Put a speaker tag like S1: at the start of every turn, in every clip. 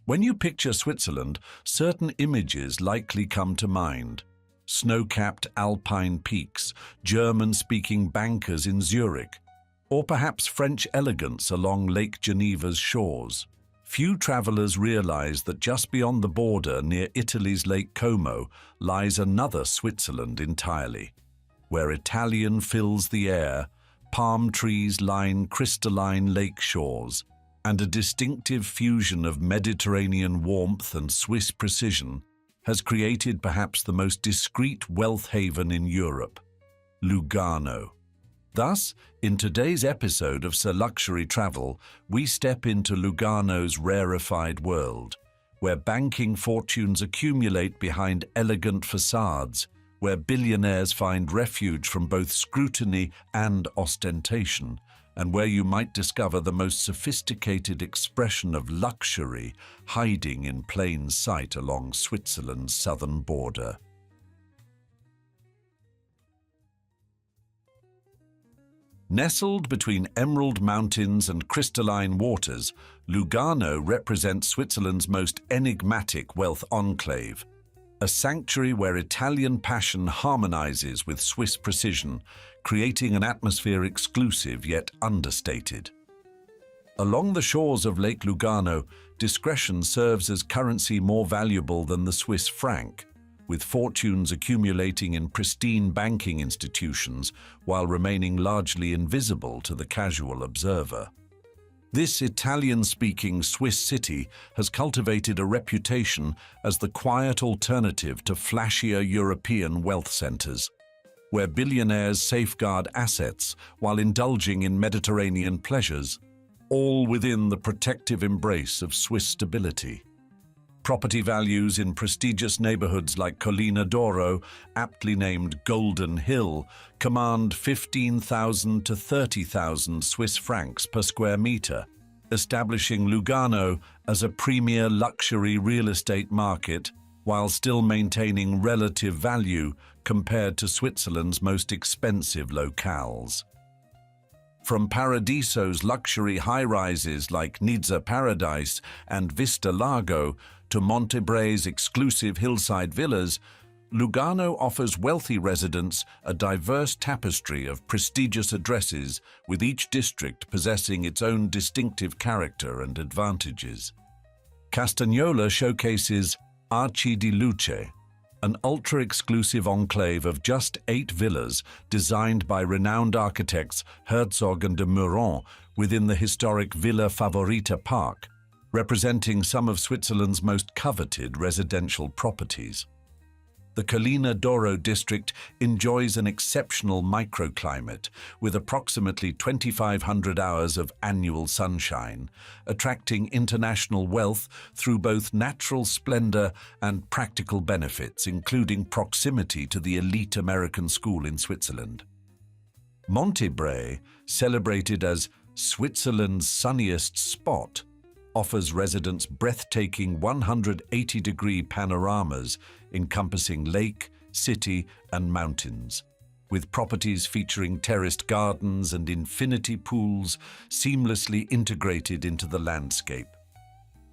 S1: When you picture Switzerland, certain images likely come to mind. Snow-capped Alpine peaks, German-speaking bankers in Zurich, or perhaps French elegance along Lake Geneva's shores. Few travelers realize that just beyond the border near Italy's Lake Como lies another Switzerland entirely, where Italian fills the air, palm trees line crystalline lake shores, and a distinctive fusion of Mediterranean warmth and Swiss precision has created perhaps the most discreet wealth haven in Europe, Lugano. Thus, in today's episode of Sir Luxury Travel, we step into Lugano's rarefied world, where banking fortunes accumulate behind elegant facades, where billionaires find refuge from both scrutiny and ostentation, and where you might discover the most sophisticated expression of luxury hiding in plain sight along Switzerland's southern border. Nestled between emerald mountains and crystalline waters, Lugano represents Switzerland's most enigmatic wealth enclave, a sanctuary where Italian passion harmonizes with Swiss precision, creating an atmosphere exclusive yet understated. Along the shores of Lake Lugano, discretion serves as currency more valuable than the Swiss franc, with fortunes accumulating in pristine banking institutions while remaining largely invisible to the casual observer. This Italian-speaking Swiss city has cultivated a reputation as the quiet alternative to flashier European wealth centers, where billionaires safeguard assets while indulging in Mediterranean pleasures, all within the protective embrace of Swiss stability. Property values in prestigious neighborhoods like Collina d'Oro, aptly named Golden Hill, command 15,000 to 30,000 Swiss francs per square meter, establishing Lugano as a premier luxury real estate market while still maintaining relative value compared to Switzerland's most expensive locales. From Paradiso's luxury high-rises like Nizza Paradise and Vista Lago to Montebray's exclusive hillside villas, Lugano offers wealthy residents a diverse tapestry of prestigious addresses, with each district possessing its own distinctive character and advantages. Castagnola showcases Arci di Luce, an ultra-exclusive enclave of just 8 villas designed by renowned architects Herzog and de Meuron within the historic Villa Favorita Park, representing some of Switzerland's most coveted residential properties. The Collina d'Oro district enjoys an exceptional microclimate with approximately 2,500 hours of annual sunshine, attracting international wealth through both natural splendor and practical benefits, including proximity to the elite American school in Switzerland. Montebray, celebrated as Switzerland's sunniest spot, offers residents breathtaking 180-degree panoramas encompassing lake, city, and mountains, with properties featuring terraced gardens and infinity pools seamlessly integrated into the landscape.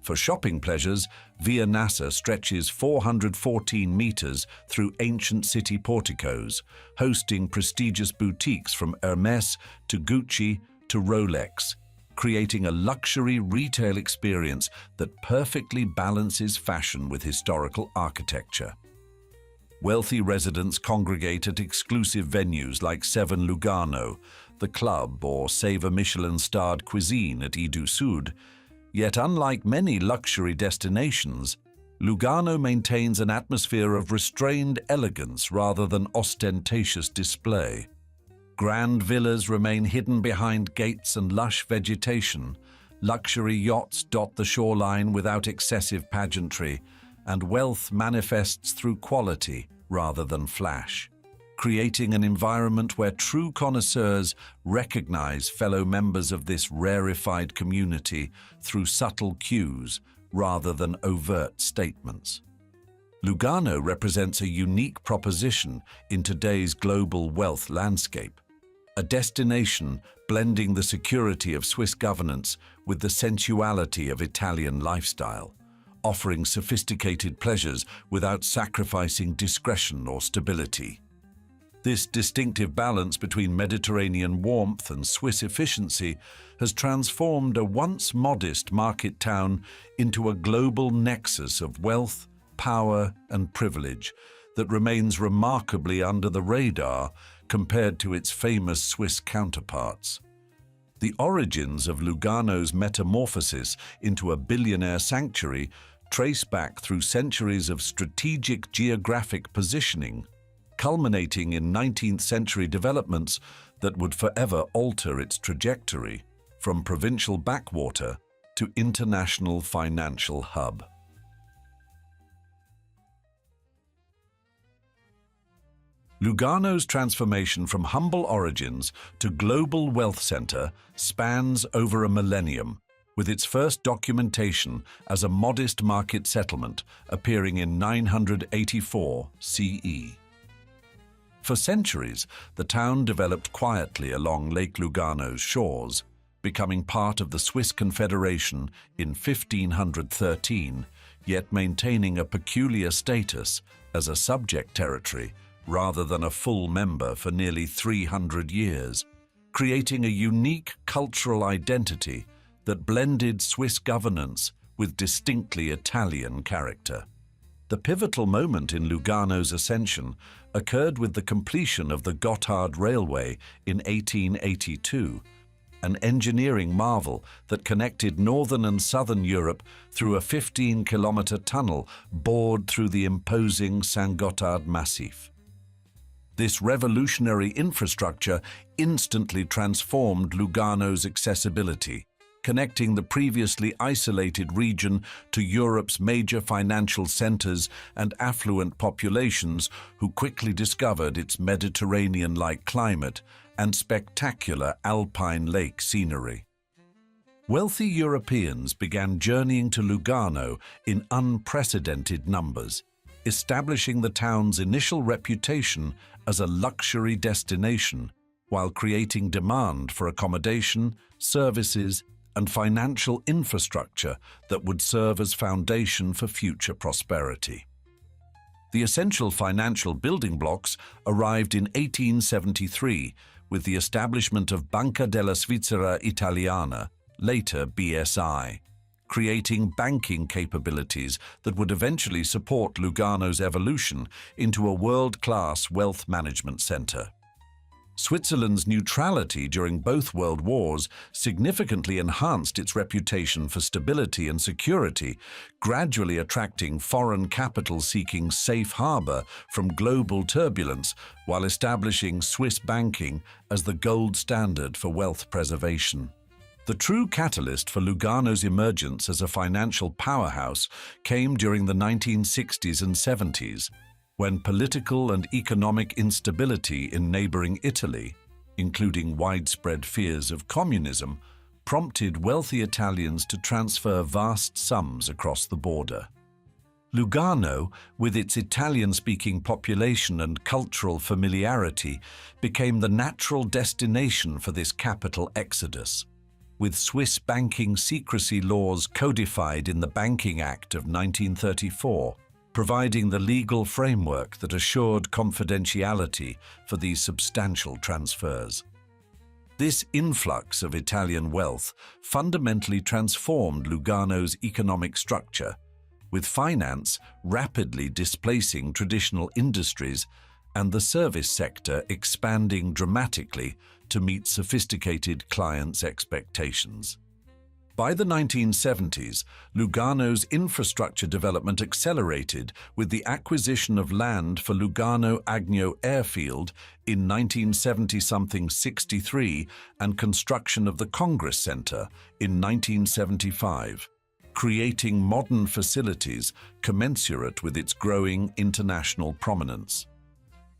S1: For shopping pleasures, Via Nasa stretches 414 meters through ancient city porticos, hosting prestigious boutiques from Hermès to Gucci to Rolex, creating a luxury retail experience that perfectly balances fashion with historical architecture. Wealthy residents congregate at exclusive venues like 7 Lugano, the club, or savor Michelin-starred cuisine at Idou Sud. Yet unlike many luxury destinations, Lugano maintains an atmosphere of restrained elegance rather than ostentatious display. Grand villas remain hidden behind gates and lush vegetation, luxury yachts dot the shoreline without excessive pageantry, and wealth manifests through quality rather than flash, creating an environment where true connoisseurs recognize fellow members of this rarefied community through subtle cues rather than overt statements. Lugano represents a unique proposition in today's global wealth landscape, a destination blending the security of Swiss governance with the sensuality of Italian lifestyle, offering sophisticated pleasures without sacrificing discretion or stability. This distinctive balance between Mediterranean warmth and Swiss efficiency has transformed a once modest market town into a global nexus of wealth, power, and privilege that remains remarkably under the radar compared to its famous Swiss counterparts. The origins of Lugano's metamorphosis into a billionaire sanctuary trace back through centuries of strategic geographic positioning, culminating in 19th-century developments that would forever alter its trajectory from provincial backwater to international financial hub. Lugano's transformation from humble origins to global wealth center spans over a millennium, with its first documentation as a modest market settlement appearing in 984 CE. For centuries, the town developed quietly along Lake Lugano's shores, becoming part of the Swiss Confederation in 1513, yet maintaining a peculiar status as a subject territory rather than a full member for nearly 300 years, creating a unique cultural identity that blended Swiss governance with distinctly Italian character. The pivotal moment in Lugano's ascension occurred with the completion of the Gotthard Railway in 1882, an engineering marvel that connected northern and southern Europe through a 15-kilometer tunnel bored through the imposing Saint-Gothard Massif. This revolutionary infrastructure instantly transformed Lugano's accessibility, connecting the previously isolated region to Europe's major financial centers and affluent populations who quickly discovered its Mediterranean-like climate and spectacular Alpine lake scenery. Wealthy Europeans began journeying to Lugano in unprecedented numbers, establishing the town's initial reputation as a luxury destination while creating demand for accommodation, services, and financial infrastructure that would serve as foundation for future prosperity. The essential financial building blocks arrived in 1873 with the establishment of Banca della Svizzera Italiana, later BSI, creating banking capabilities that would eventually support Lugano's evolution into a world-class wealth management center. Switzerland's neutrality during both World Wars significantly enhanced its reputation for stability and security, gradually attracting foreign capital seeking safe harbor from global turbulence while establishing Swiss banking as the gold standard for wealth preservation. The true catalyst for Lugano's emergence as a financial powerhouse came during the 1960s and 70s, when political and economic instability in neighboring Italy, including widespread fears of communism, prompted wealthy Italians to transfer vast sums across the border. Lugano, with its Italian-speaking population and cultural familiarity, became the natural destination for this capital exodus. With Swiss banking secrecy laws codified in the Banking Act of 1934, providing the legal framework that assured confidentiality for these substantial transfers. This influx of Italian wealth fundamentally transformed Lugano's economic structure, with finance rapidly displacing traditional industries and the service sector expanding dramatically to meet sophisticated clients' expectations. By the 1970s, Lugano's infrastructure development accelerated with the acquisition of land for Lugano Agno Airfield in 1970-63 and construction of the Congress Center in 1975, creating modern facilities commensurate with its growing international prominence.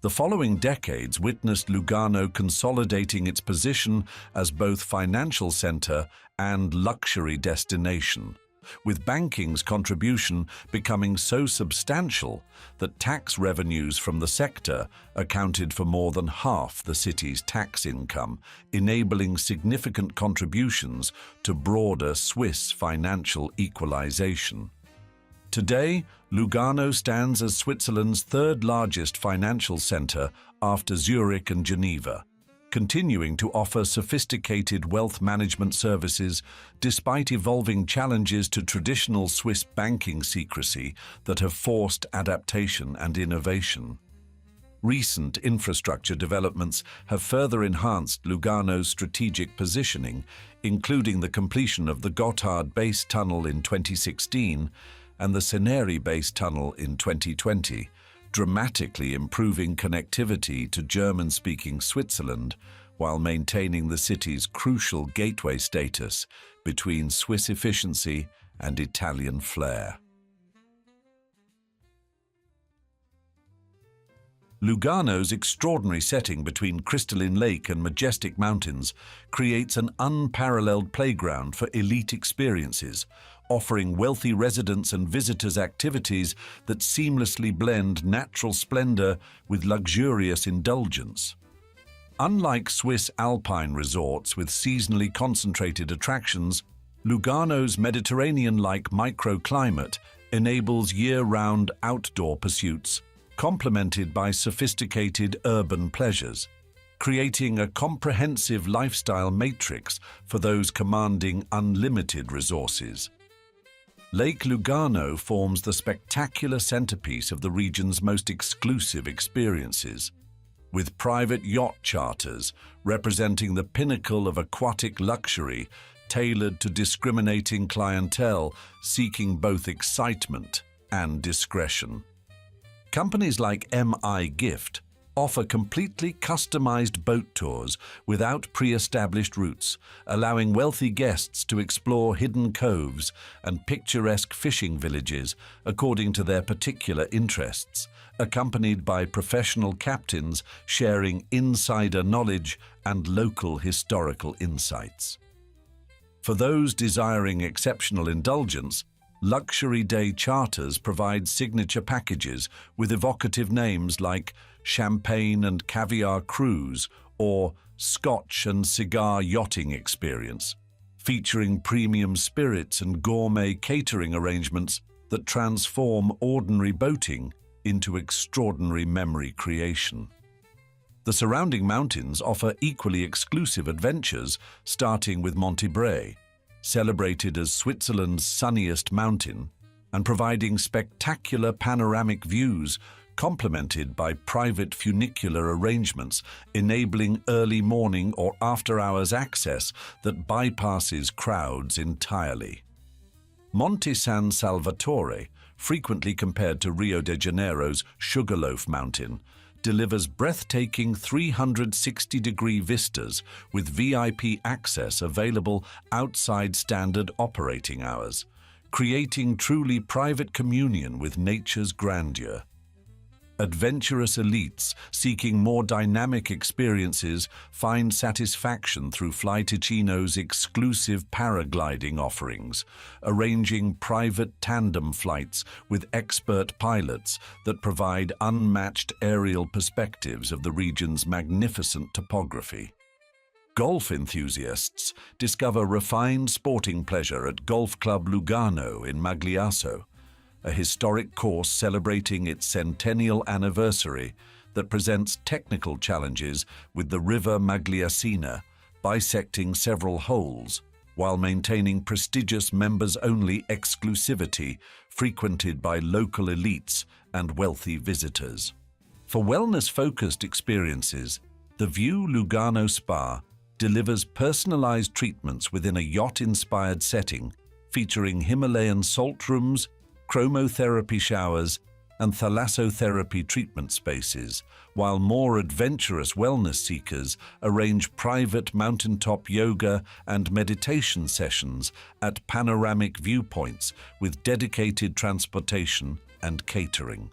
S1: The following decades witnessed Lugano consolidating its position as both financial center and luxury destination, with banking's contribution becoming so substantial that tax revenues from the sector accounted for more than half the city's tax income, enabling significant contributions to broader Swiss financial equalization. Today, Lugano stands as Switzerland's third largest financial center after Zurich and Geneva, continuing to offer sophisticated wealth management services despite evolving challenges to traditional Swiss banking secrecy that have forced adaptation and innovation. Recent infrastructure developments have further enhanced Lugano's strategic positioning, including the completion of the Gotthard Base Tunnel in 2016 and the Ceneri Base Tunnel in 2020, dramatically improving connectivity to German-speaking Switzerland while maintaining the city's crucial gateway status between Swiss efficiency and Italian flair. Lugano's extraordinary setting between crystalline lake and majestic mountains creates an unparalleled playground for elite experiences, offering wealthy residents and visitors activities that seamlessly blend natural splendor with luxurious indulgence. Unlike Swiss Alpine resorts with seasonally concentrated attractions, Lugano's Mediterranean-like microclimate enables year-round outdoor pursuits, complemented by sophisticated urban pleasures, creating a comprehensive lifestyle matrix for those commanding unlimited resources. Lake Lugano forms the spectacular centerpiece of the region's most exclusive experiences, with private yacht charters representing the pinnacle of aquatic luxury tailored to discriminating clientele seeking both excitement and discretion. Companies like MI Gift offer completely customized boat tours without pre-established routes, allowing wealthy guests to explore hidden coves and picturesque fishing villages according to their particular interests, accompanied by professional captains sharing insider knowledge and local historical insights. For those desiring exceptional indulgence, luxury day charters provide signature packages with evocative names like Champagne and Caviar Cruise or Scotch and Cigar Yachting Experience, featuring premium spirits and gourmet catering arrangements that transform ordinary boating into extraordinary memory creation. The surrounding mountains offer equally exclusive adventures, starting with Monte Bre, celebrated as Switzerland's sunniest mountain, and providing spectacular panoramic views complemented by private funicular arrangements enabling early morning or after-hours access that bypasses crowds entirely. Monte San Salvatore, frequently compared to Rio de Janeiro's Sugarloaf Mountain, delivers breathtaking 360-degree vistas with VIP access available outside standard operating hours, creating truly private communion with nature's grandeur. Adventurous elites seeking more dynamic experiences find satisfaction through Flyticino's exclusive paragliding offerings, arranging private tandem flights with expert pilots that provide unmatched aerial perspectives of the region's magnificent topography. Golf enthusiasts discover refined sporting pleasure at Golf Club Lugano in Magliasso, a historic course celebrating its centennial anniversary that presents technical challenges with the River Magliacina, bisecting several holes, while maintaining prestigious members-only exclusivity frequented by local elites and wealthy visitors. For wellness-focused experiences, the View Lugano Spa delivers personalized treatments within a yacht-inspired setting featuring Himalayan salt rooms, chromotherapy showers, and thalassotherapy treatment spaces, while more adventurous wellness seekers arrange private mountaintop yoga and meditation sessions at panoramic viewpoints with dedicated transportation and catering.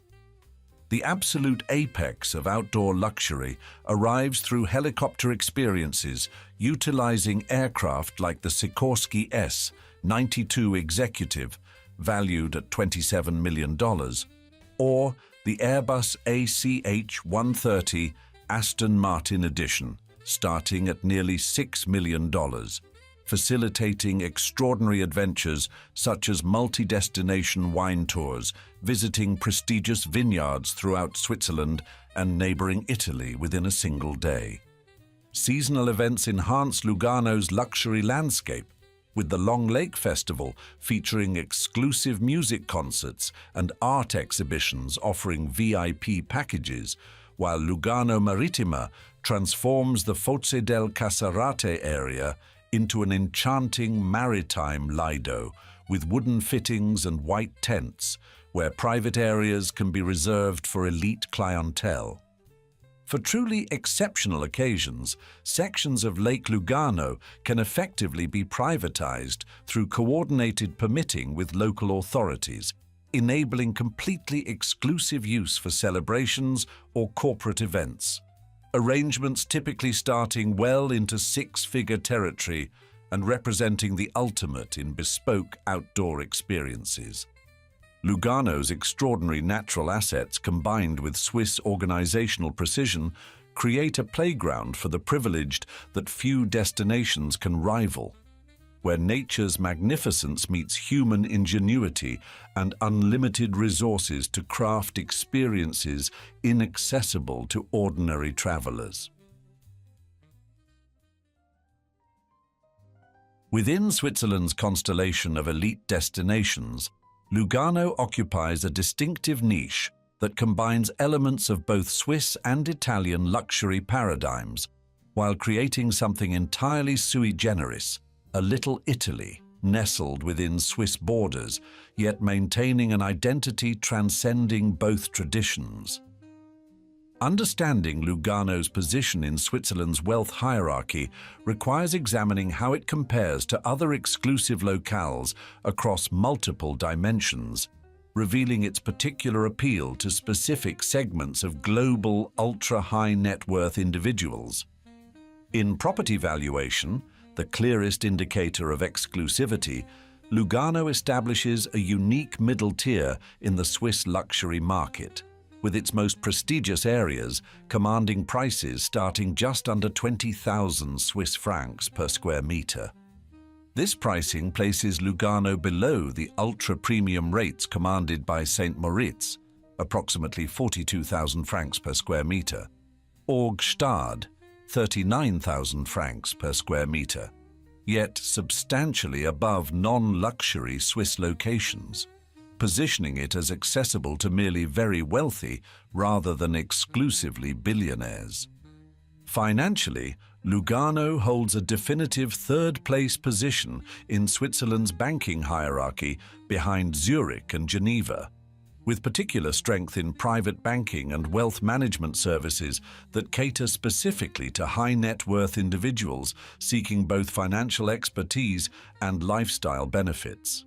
S1: The absolute apex of outdoor luxury arrives through helicopter experiences utilizing aircraft like the Sikorsky S-92 Executive, valued at $27 million, or the Airbus ACH-130 Aston Martin Edition, starting at nearly $6 million. facilitating extraordinary adventures such as multi-destination wine tours, visiting prestigious vineyards throughout Switzerland and neighboring Italy within a single day. Seasonal events enhance Lugano's luxury landscape, with the Long Lake Festival featuring exclusive music concerts and art exhibitions offering VIP packages, while Lugano Marittima transforms the Fosse del Casarate area into an enchanting maritime lido with wooden fittings and white tents, where private areas can be reserved for elite clientele. For truly exceptional occasions, sections of Lake Lugano can effectively be privatized through coordinated permitting with local authorities, enabling completely exclusive use for celebrations or corporate events. Arrangements typically starting well into six-figure territory and representing the ultimate in bespoke outdoor experiences. Lugano's extraordinary natural assets combined with Swiss organizational precision create a playground for the privileged that few destinations can rival, where nature's magnificence meets human ingenuity and unlimited resources to craft experiences inaccessible to ordinary travelers. Within Switzerland's constellation of elite destinations, Lugano occupies a distinctive niche that combines elements of both Swiss and Italian luxury paradigms, while creating something entirely sui generis, a little Italy nestled within Swiss borders, yet maintaining an identity transcending both traditions. Understanding Lugano's position in Switzerland's wealth hierarchy requires examining how it compares to other exclusive locales across multiple dimensions, revealing its particular appeal to specific segments of global ultra-high net worth individuals. In property valuation, the clearest indicator of exclusivity, Lugano establishes a unique middle tier in the Swiss luxury market, with its most prestigious areas commanding prices starting just under 20,000 Swiss francs per square meter. This pricing places Lugano below the ultra-premium rates commanded by St. Moritz, approximately 42,000 francs per square meter, or Gstaad, 39,000 francs per square meter, yet substantially above non-luxury Swiss locations, positioning it as accessible to merely very wealthy rather than exclusively billionaires. Financially, Lugano holds a definitive third-place position in Switzerland's banking hierarchy behind Zurich and Geneva, with particular strength in private banking and wealth management services that cater specifically to high-net-worth individuals seeking both financial expertise and lifestyle benefits.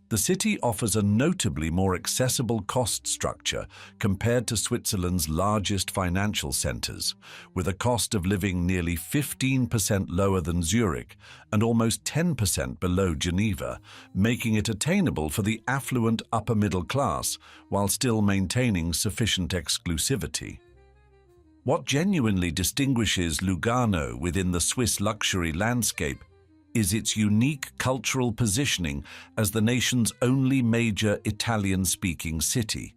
S1: The city offers a notably more accessible cost structure compared to Switzerland's largest financial centers, with a cost of living nearly 15% lower than Zurich and almost 10% below Geneva, making it attainable for the affluent upper middle class while still maintaining sufficient exclusivity. What genuinely distinguishes Lugano within the Swiss luxury landscape is its unique cultural positioning as the nation's only major Italian-speaking city,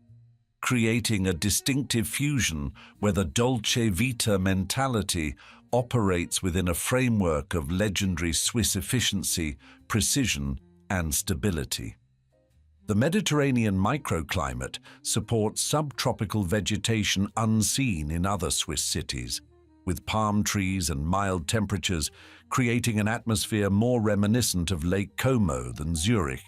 S1: creating a distinctive fusion where the dolce vita mentality operates within a framework of legendary Swiss efficiency, precision, and stability. The Mediterranean microclimate supports subtropical vegetation unseen in other Swiss cities, with palm trees and mild temperatures creating an atmosphere more reminiscent of Lake Como than Zurich,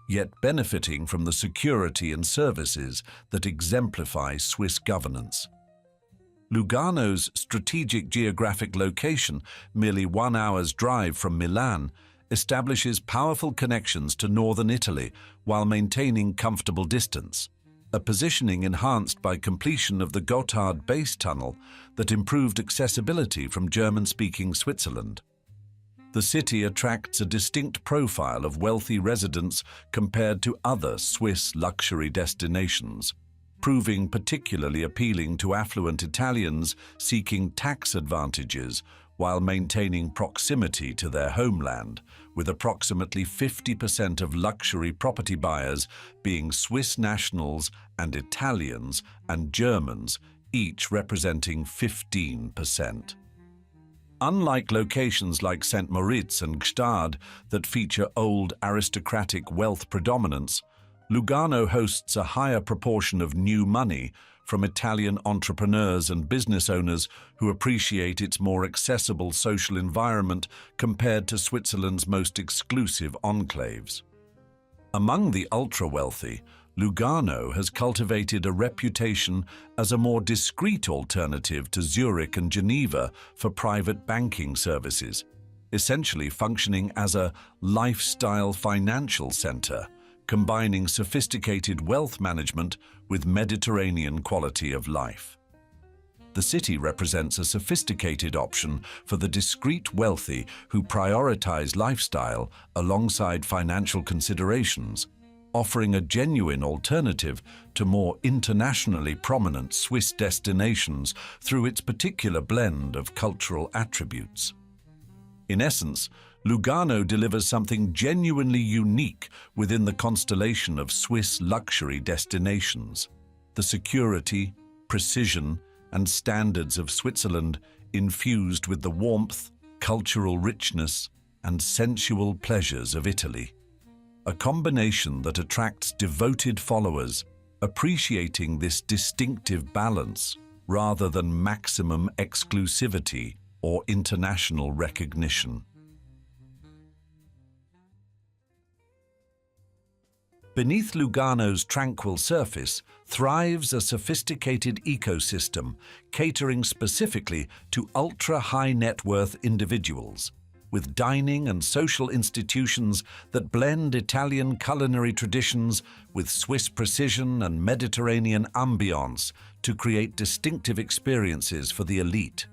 S1: yet benefiting from the security and services that exemplify Swiss governance. Lugano's strategic geographic location, merely 1 hour's drive from Milan, establishes powerful connections to northern Italy while maintaining comfortable distance, a positioning enhanced by completion of the Gotthard base tunnel that improved accessibility from German-speaking Switzerland. The city attracts a distinct profile of wealthy residents compared to other Swiss luxury destinations, proving particularly appealing to affluent Italians seeking tax advantages while maintaining proximity to their homeland, with approximately 50% of luxury property buyers being Swiss nationals and Italians and Germans, each representing 15%. Unlike locations like St. Moritz and Gstaad that feature old aristocratic wealth predominance, Lugano hosts a higher proportion of new money from Italian entrepreneurs and business owners who appreciate its more accessible social environment compared to Switzerland's most exclusive enclaves. Among the ultra-wealthy, Lugano has cultivated a reputation as a more discreet alternative to Zurich and Geneva for private banking services, essentially functioning as a lifestyle financial center, combining sophisticated wealth management with Mediterranean quality of life. The city represents a sophisticated option for the discreet wealthy who prioritize lifestyle alongside financial considerations, offering a genuine alternative to more internationally prominent Swiss destinations through its particular blend of cultural attributes. In essence, Lugano delivers something genuinely unique within the constellation of Swiss luxury destinations. The security, precision, and standards of Switzerland infused with the warmth, cultural richness, and sensual pleasures of Italy. A combination that attracts devoted followers, appreciating this distinctive balance rather than maximum exclusivity or international recognition. Beneath Lugano's tranquil surface thrives a sophisticated ecosystem catering specifically to ultra-high net worth individuals, with dining and social institutions that blend Italian culinary traditions with Swiss precision and Mediterranean ambiance to create distinctive experiences for the elite.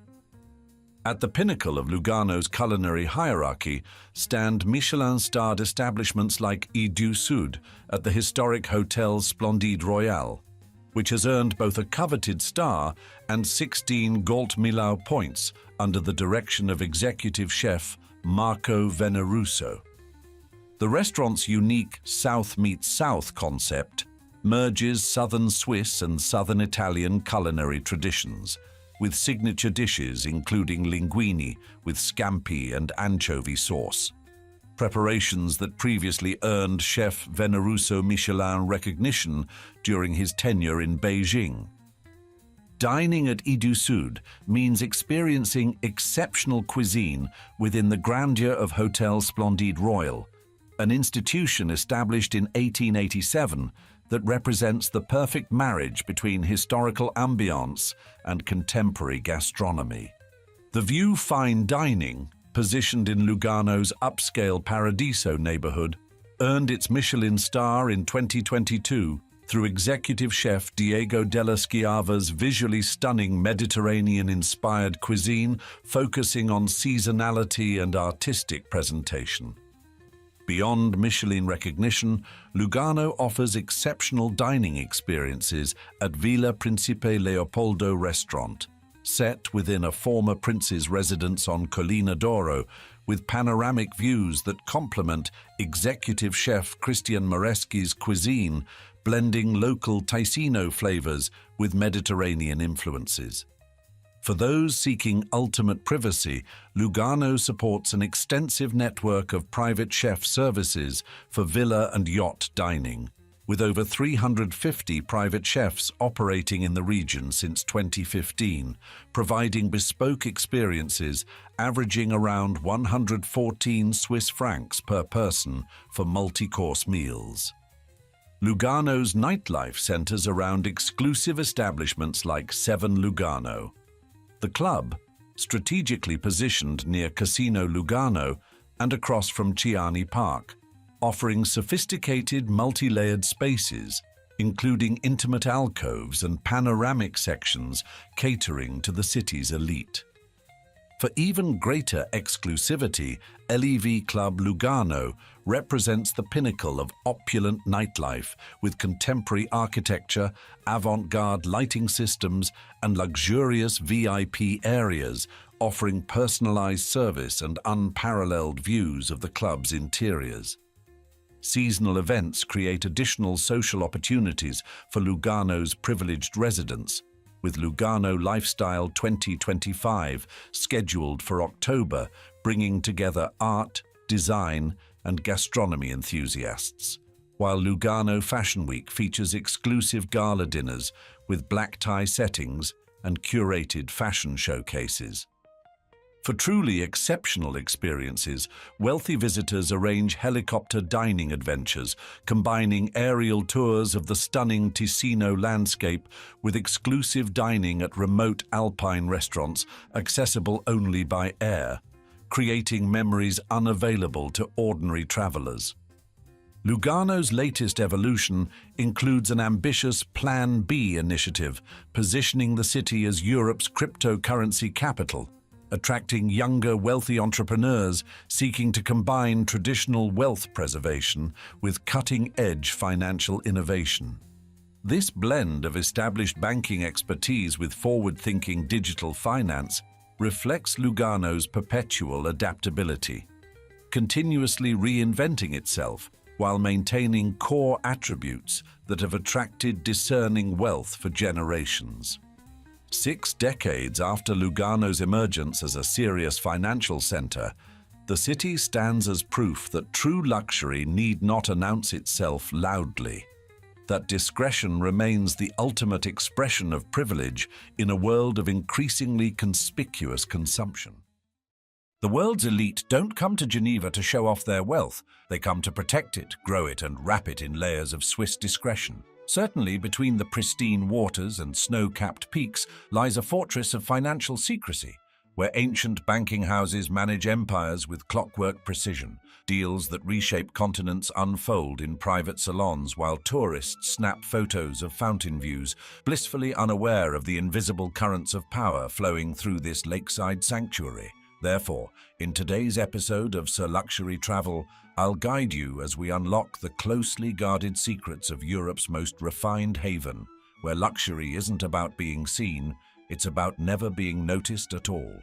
S1: At the pinnacle of Lugano's culinary hierarchy stand Michelin-starred establishments like Île du Sud at the historic Hotel Splendide Royal, which has earned both a coveted star and 16 Gold Milau points under the direction of executive chef Marco Veneruso. The restaurant's unique South meets South concept merges southern Swiss and southern Italian culinary traditions, with signature dishes including linguine with scampi and anchovy sauce. Preparations that previously earned Chef Veneruso Michelin recognition during his tenure in Beijing. Dining at Île du Sud means experiencing exceptional cuisine within the grandeur of Hotel Splendide Royal, an institution established in 1887 that represents the perfect marriage between historical ambiance and contemporary gastronomy. The View Fine Dining, positioned in Lugano's upscale Paradiso neighborhood, earned its Michelin star in 2022 through executive chef Diego della Schiava's visually stunning Mediterranean-inspired cuisine focusing on seasonality and artistic presentation. Beyond Michelin recognition, Lugano offers exceptional dining experiences at Villa Principe Leopoldo restaurant, set within a former prince's residence on Collina d'Oro, with panoramic views that complement executive chef Christian Moreschi's cuisine, blending local Ticino flavors with Mediterranean influences. For those seeking ultimate privacy, Lugano supports an extensive network of private chef services for villa and yacht dining, with over 350 private chefs operating in the region since 2015, providing bespoke experiences averaging around 114 Swiss francs per person for multi-course meals. Lugano's nightlife centers around exclusive establishments like 7 Lugano. The club, strategically positioned near Casino Lugano and across from Chiani Park, offering sophisticated multi-layered spaces, including intimate alcoves and panoramic sections catering to the city's elite. For even greater exclusivity, LEV Club Lugano represents the pinnacle of opulent nightlife with contemporary architecture, avant-garde lighting systems, and luxurious VIP areas, offering personalized service and unparalleled views of the club's interiors. Seasonal events create additional social opportunities for Lugano's privileged residents, with Lugano Lifestyle 2025 scheduled for October, bringing together art, design, and gastronomy enthusiasts, while Lugano Fashion Week features exclusive gala dinners with black tie settings and curated fashion showcases. For truly exceptional experiences, wealthy visitors arrange helicopter dining adventures, combining aerial tours of the stunning Ticino landscape with exclusive dining at remote Alpine restaurants accessible only by air, creating memories unavailable to ordinary travelers. Lugano's latest evolution includes an ambitious Plan B initiative, positioning the city as Europe's cryptocurrency capital, attracting younger, wealthy entrepreneurs seeking to combine traditional wealth preservation with cutting-edge financial innovation. This blend of established banking expertise with forward-thinking digital finance reflects Lugano's perpetual adaptability, continuously reinventing itself while maintaining core attributes that have attracted discerning wealth for generations. 6 decades after Lugano's emergence as a serious financial center, the city stands as proof that true luxury need not announce itself loudly, that discretion remains the ultimate expression of privilege in a world of increasingly conspicuous consumption. The world's elite don't come to Geneva to show off their wealth. They come to protect it, grow it, and wrap it in layers of Swiss discretion. Certainly, between the pristine waters and snow-capped peaks lies a fortress of financial secrecy, where ancient banking houses manage empires with clockwork precision. Deals that reshape continents unfold in private salons while tourists snap photos of fountain views, blissfully unaware of the invisible currents of power flowing through this lakeside sanctuary. Therefore, in today's episode of Sir Luxury Travel, I'll guide you as we unlock the closely guarded secrets of Europe's most refined haven, where luxury isn't about being seen, it's about never being noticed at all.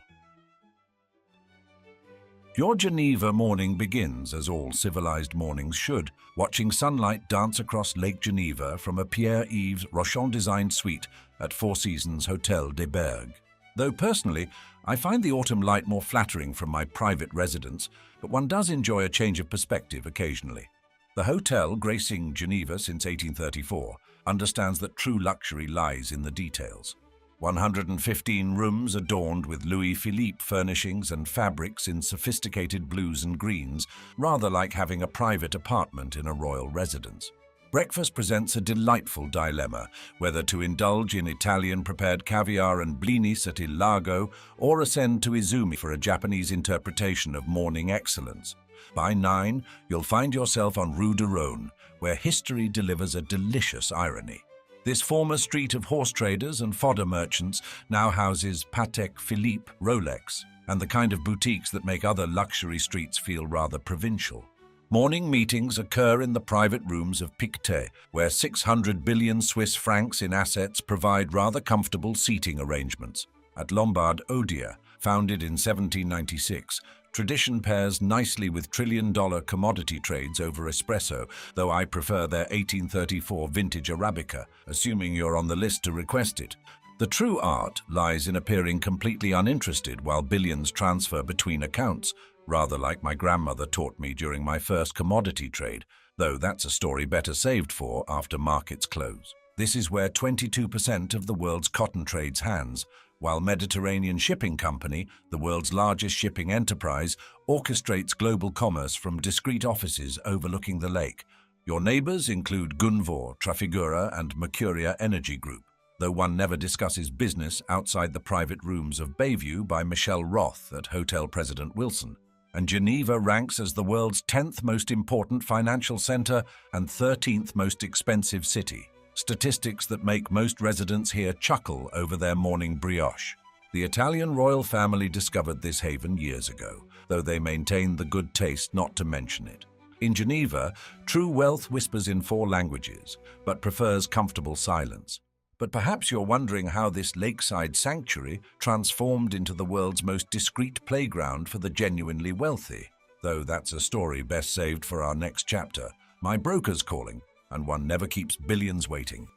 S1: Your Geneva morning begins, as all civilized mornings should, watching sunlight dance across Lake Geneva from a Pierre-Yves Rochon-designed suite at Four Seasons Hotel des Bergues. Though personally, I find the autumn light more flattering from my private residence, but one does enjoy a change of perspective occasionally. The hotel, gracing Geneva since 1834, understands that true luxury lies in the details. 115 rooms adorned with Louis Philippe furnishings and fabrics in sophisticated blues and greens, rather like having a private apartment in a royal residence. Breakfast presents a delightful dilemma, whether to indulge in Italian-prepared caviar and blinis at Il Lago or ascend to Izumi for a Japanese interpretation of morning excellence. By 9, you'll find yourself on Rue de Rhône, where history delivers a delicious irony. This former street of horse traders and fodder merchants now houses Patek Philippe Rolex and the kind of boutiques that make other luxury streets feel rather provincial. Morning meetings occur in the private rooms of Pictet, where 600 billion Swiss francs in assets provide rather comfortable seating arrangements. At Lombard Odier, founded in 1796, tradition pairs nicely with trillion-dollar commodity trades over espresso, though I prefer their 1834 vintage Arabica, assuming you're on the list to request it. The true art lies in appearing completely uninterested while billions transfer between accounts, rather like my grandmother taught me during my first commodity trade, though that's a story better saved for after markets close. This is where 22% of the world's cotton trades hands, while Mediterranean Shipping Company, the world's largest shipping enterprise, orchestrates global commerce from discreet offices overlooking the lake. Your neighbors include Gunvor, Trafigura, and Mercuria Energy Group, though one never discusses business outside the private rooms of Bayview by Michelle Roth at Hotel President Wilson. And Geneva ranks as the world's 10th most important financial center and 13th most expensive city, statistics that make most residents here chuckle over their morning brioche. The Italian royal family discovered this haven years ago, though they maintained the good taste not to mention it. In Geneva, true wealth whispers in 4 languages, but prefers comfortable silence. But perhaps you're wondering how this lakeside sanctuary transformed into the world's most discreet playground for the genuinely wealthy. Though that's a story best saved for our next chapter. My broker's calling, and one never keeps billions waiting.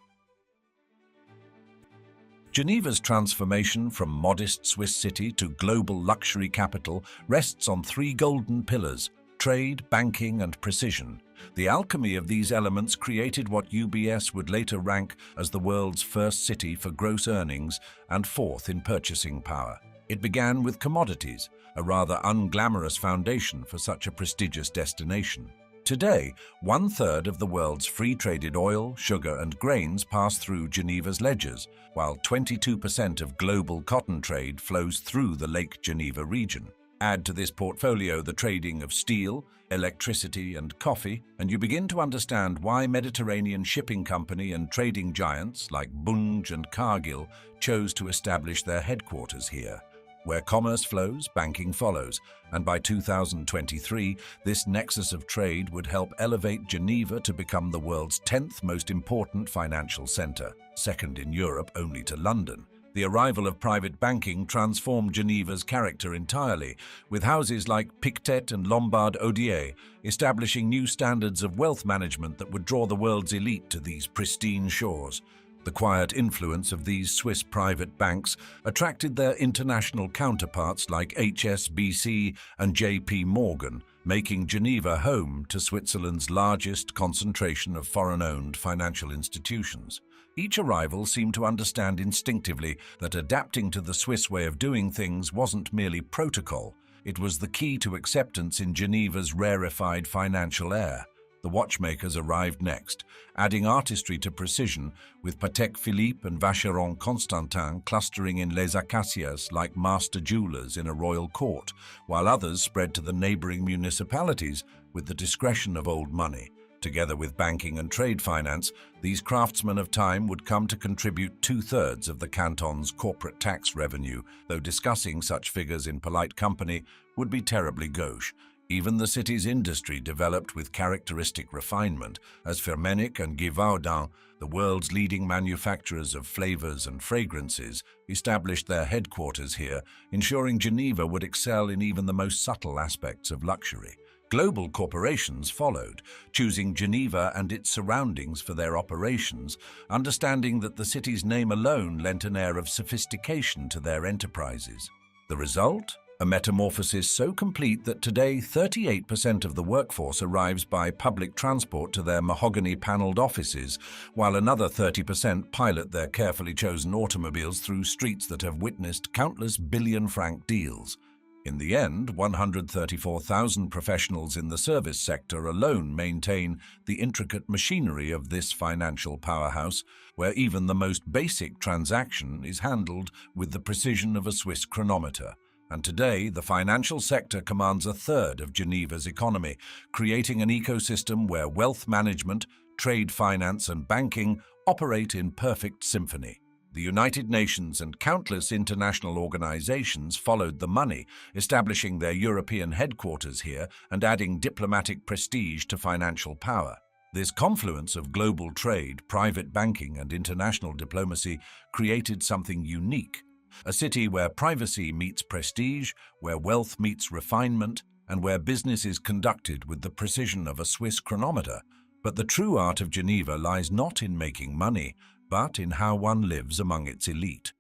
S1: Geneva's transformation from modest Swiss city to global luxury capital rests on three golden pillars: trade, banking, and precision. The alchemy of these elements created what UBS would later rank as the world's first city for gross earnings and fourth in purchasing power. It began with commodities, a rather unglamorous foundation for such a prestigious destination. Today, 1/3 of the world's free-traded oil, sugar, and grains pass through Geneva's ledgers, while 22% of global cotton trade flows through the Lake Geneva region. Add to this portfolio the trading of steel, electricity, and coffee, and you begin to understand why Mediterranean shipping company and trading giants like Bunge and Cargill chose to establish their headquarters here. Where commerce flows, banking follows, and by 2023, this nexus of trade would help elevate Geneva to become the world's 10th most important financial center, second in Europe only to London. The arrival of private banking transformed Geneva's character entirely, with houses like Pictet and Lombard Odier establishing new standards of wealth management that would draw the world's elite to these pristine shores. The quiet influence of these Swiss private banks attracted their international counterparts like HSBC and JP Morgan, making Geneva home to Switzerland's largest concentration of foreign-owned financial institutions. Each arrival seemed to understand instinctively that adapting to the Swiss way of doing things wasn't merely protocol, it was the key to acceptance in Geneva's rarefied financial air. The watchmakers arrived next, adding artistry to precision, with Patek Philippe and Vacheron Constantin clustering in Les Acacias like master jewelers in a royal court, while others spread to the neighboring municipalities with the discretion of old money. Together with banking and trade finance, these craftsmen of time would come to contribute 2/3 of the canton's corporate tax revenue, though discussing such figures in polite company would be terribly gauche. Even the city's industry developed with characteristic refinement, as Firmenich and Givaudan, the world's leading manufacturers of flavors and fragrances, established their headquarters here, ensuring Geneva would excel in even the most subtle aspects of luxury. Global corporations followed, choosing Geneva and its surroundings for their operations, understanding that the city's name alone lent an air of sophistication to their enterprises. The result? A metamorphosis so complete that today 38% of the workforce arrives by public transport to their mahogany-paneled offices, while another 30% pilot their carefully chosen automobiles through streets that have witnessed countless billion-franc deals. In the end, 134,000 professionals in the service sector alone maintain the intricate machinery of this financial powerhouse, where even the most basic transaction is handled with the precision of a Swiss chronometer. And today, the financial sector commands 1/3 of Geneva's economy, creating an ecosystem where wealth management, trade finance, and banking operate in perfect symphony. The United Nations and countless international organizations followed the money, establishing their European headquarters here and adding diplomatic prestige to financial power. This confluence of global trade, private banking, and international diplomacy created something unique. A city where privacy meets prestige, where wealth meets refinement, and where business is conducted with the precision of a Swiss chronometer. But the true art of Geneva lies not in making money, but in how one lives among its elite.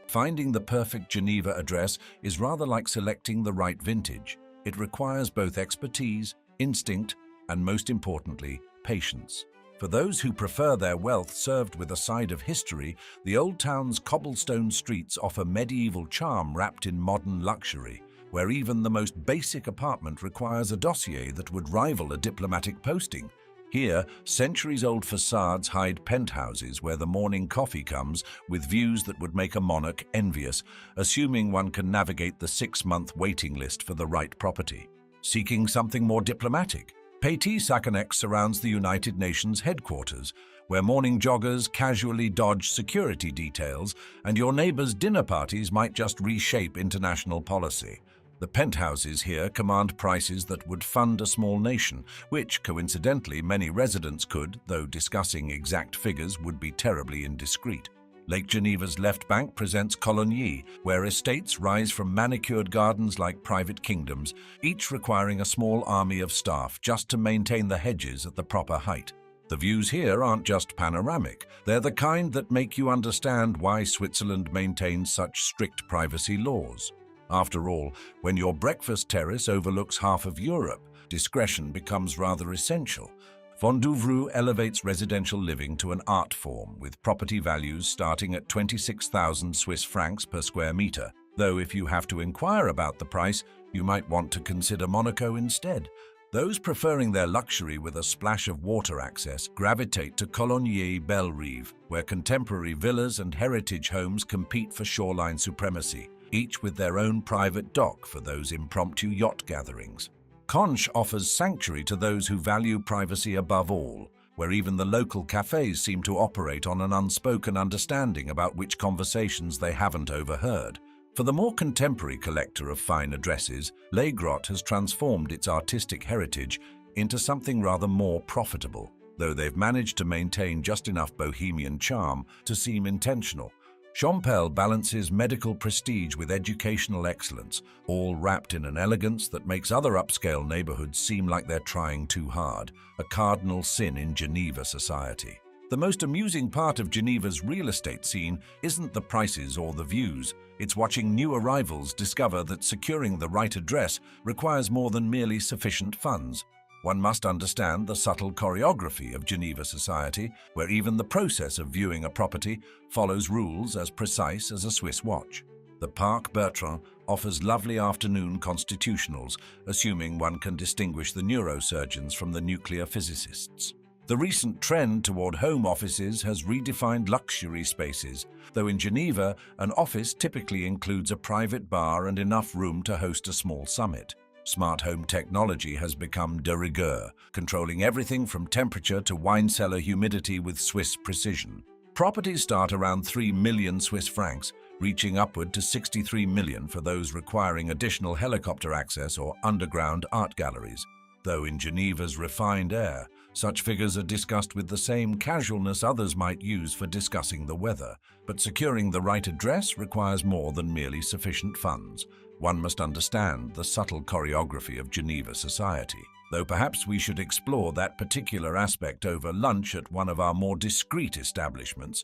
S1: Finding the perfect Geneva address is rather like selecting the right vintage. It requires both expertise, instinct, and most importantly, patience. For those who prefer their wealth served with a side of history, the old town's cobblestone streets offer medieval charm wrapped in modern luxury, where even the most basic apartment requires a dossier that would rival a diplomatic posting. Here, centuries-old facades hide penthouses where the morning coffee comes with views that would make a monarch envious, assuming one can navigate the 6-month waiting list for the right property. Seeking something more diplomatic? Petit Saconnex surrounds the United Nations headquarters, where morning joggers casually dodge security details and your neighbor's dinner parties might just reshape international policy. The penthouses here command prices that would fund a small nation, which, coincidentally, many residents could, though discussing exact figures would be terribly indiscreet. Lake Geneva's left bank presents Cologny, where estates rise from manicured gardens like private kingdoms, each requiring a small army of staff just to maintain the hedges at the proper height. The views here aren't just panoramic, they're the kind that make you understand why Switzerland maintains such strict privacy laws. After all, when your breakfast terrace overlooks half of Europe, discretion becomes rather essential. Vendouvres elevates residential living to an art form, with property values starting at 26,000 Swiss francs per square meter. Though if you have to inquire about the price, you might want to consider Monaco instead. Those preferring their luxury with a splash of water access gravitate to Cologny-Bellerive, where contemporary villas and heritage homes compete for shoreline supremacy, each with their own private dock for those impromptu yacht gatherings. Conches offers sanctuary to those who value privacy above all, where even the local cafes seem to operate on an unspoken understanding about which conversations they haven't overheard. For the more contemporary collector of fine addresses, Les Grottes has transformed its artistic heritage into something rather more profitable, though they've managed to maintain just enough bohemian charm to seem intentional. Champel balances medical prestige with educational excellence, all wrapped in an elegance that makes other upscale neighborhoods seem like they're trying too hard, a cardinal sin in Geneva society. The most amusing part of Geneva's real estate scene isn't the prices or the views, it's watching new arrivals discover that securing the right address requires more than merely sufficient funds. One must understand the subtle choreography of Geneva society, where even the process of viewing a property follows rules as precise as a Swiss watch. The Parc Bertrand offers lovely afternoon constitutionals, assuming one can distinguish the neurosurgeons from the nuclear physicists. The recent trend toward home offices has redefined luxury spaces, though in Geneva, an office typically includes a private bar and enough room to host a small summit. Smart home technology has become de rigueur, controlling everything from temperature to wine cellar humidity with Swiss precision. Properties start around 3 million Swiss francs, reaching upward to 63 million for those requiring additional helicopter access or underground art galleries. Though in Geneva's refined air, such figures are discussed with the same casualness others might use for discussing the weather, but securing the right address requires more than merely sufficient funds. One must understand the subtle choreography of Geneva society, though perhaps we should explore that particular aspect over lunch at one of our more discreet establishments.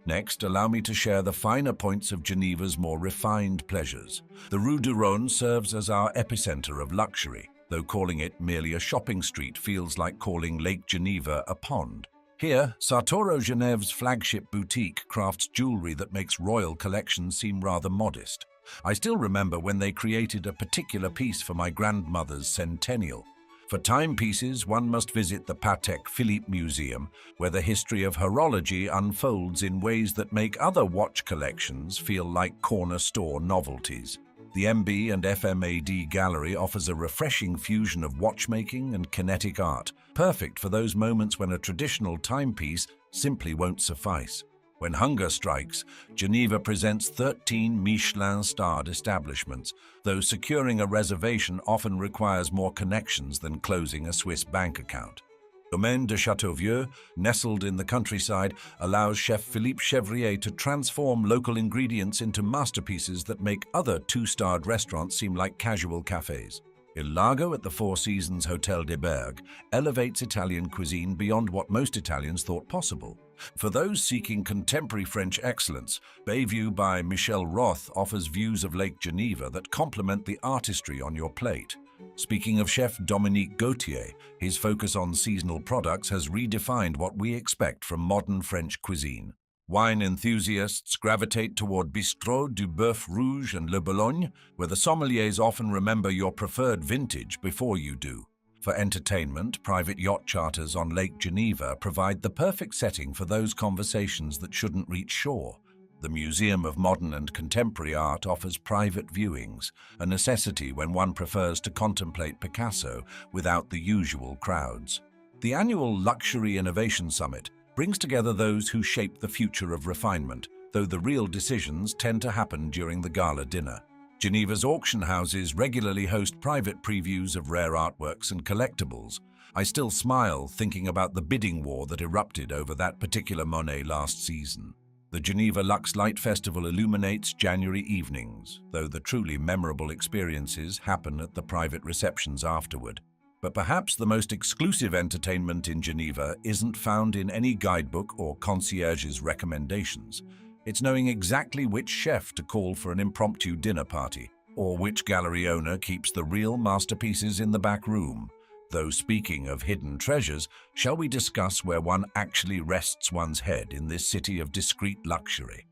S1: Next, allow me to share the finer points of Geneva's more refined pleasures. The Rue du Rhône serves as our epicenter of luxury, though calling it merely a shopping street feels like calling Lake Geneva a pond. Here, Sartorio Geneve's flagship boutique crafts jewelry that makes royal collections seem rather modest. I still remember when they created a particular piece for my grandmother's centennial. For timepieces, one must visit the Patek Philippe Museum, where the history of horology unfolds in ways that make other watch collections feel like corner store novelties. The MB and FMAD Gallery offers a refreshing fusion of watchmaking and kinetic art, perfect for those moments when a traditional timepiece simply won't suffice. When hunger strikes, Geneva presents 13 Michelin-starred establishments, though securing a reservation often requires more connections than closing a Swiss bank account. Domaine de Châteauvieux, nestled in the countryside, allows chef Philippe Chevrier to transform local ingredients into masterpieces that make other two-starred restaurants seem like casual cafes. Il Lago at the Four Seasons Hotel de Bergue elevates Italian cuisine beyond what most Italians thought possible. For those seeking contemporary French excellence, Bayview by Michel Roth offers views of Lake Geneva that complement the artistry on your plate. Speaking of chef Dominique Gauthier, his focus on seasonal products has redefined what we expect from modern French cuisine. Wine enthusiasts gravitate toward Bistrot du Bœuf Rouge and Le Boulogne, where the sommeliers often remember your preferred vintage before you do. For entertainment, private yacht charters on Lake Geneva provide the perfect setting for those conversations that shouldn't reach shore. The Museum of Modern and Contemporary Art offers private viewings, a necessity when one prefers to contemplate Picasso without the usual crowds. The annual Luxury Innovation Summit brings together those who shape the future of refinement, though the real decisions tend to happen during the gala dinner. Geneva's auction houses regularly host private previews of rare artworks and collectibles. I still smile thinking about the bidding war that erupted over that particular Monet last season. The Geneva Lux Light Festival illuminates January evenings, though the truly memorable experiences happen at the private receptions afterward. But perhaps the most exclusive entertainment in Geneva isn't found in any guidebook or concierge's recommendations. It's knowing exactly which chef to call for an impromptu dinner party, or which gallery owner keeps the real masterpieces in the back room. Though speaking of hidden treasures, shall we discuss where one actually rests one's head in this city of discreet luxury?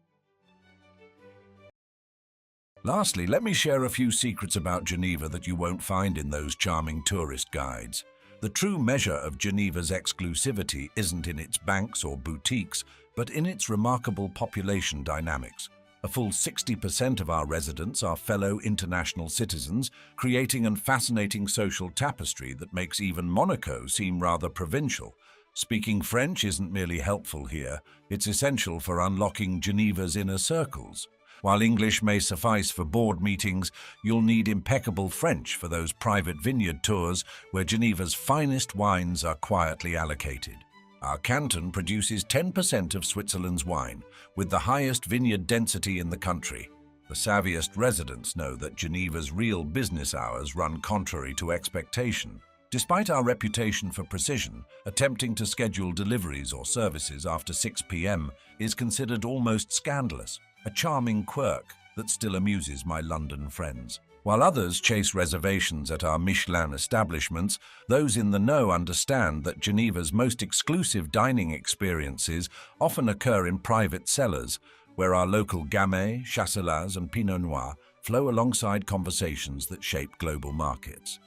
S1: Lastly, let me share a few secrets about Geneva that you won't find in those charming tourist guides. The true measure of Geneva's exclusivity isn't in its banks or boutiques, but in its remarkable population dynamics. A full 60% of our residents are fellow international citizens, creating a fascinating social tapestry that makes even Monaco seem rather provincial. Speaking French isn't merely helpful here, it's essential for unlocking Geneva's inner circles. While English may suffice for board meetings, you'll need impeccable French for those private vineyard tours where Geneva's finest wines are quietly allocated. Our canton produces 10% of Switzerland's wine, with the highest vineyard density in the country. The savviest residents know that Geneva's real business hours run contrary to expectation. Despite our reputation for precision, attempting to schedule deliveries or services after 6 p.m. is considered almost scandalous, a charming quirk that still amuses my London friends. While others chase reservations at our Michelin establishments, those in the know understand that Geneva's most exclusive dining experiences often occur in private cellars, where our local Gamay, Chasselas and Pinot Noir flow alongside conversations that shape global markets.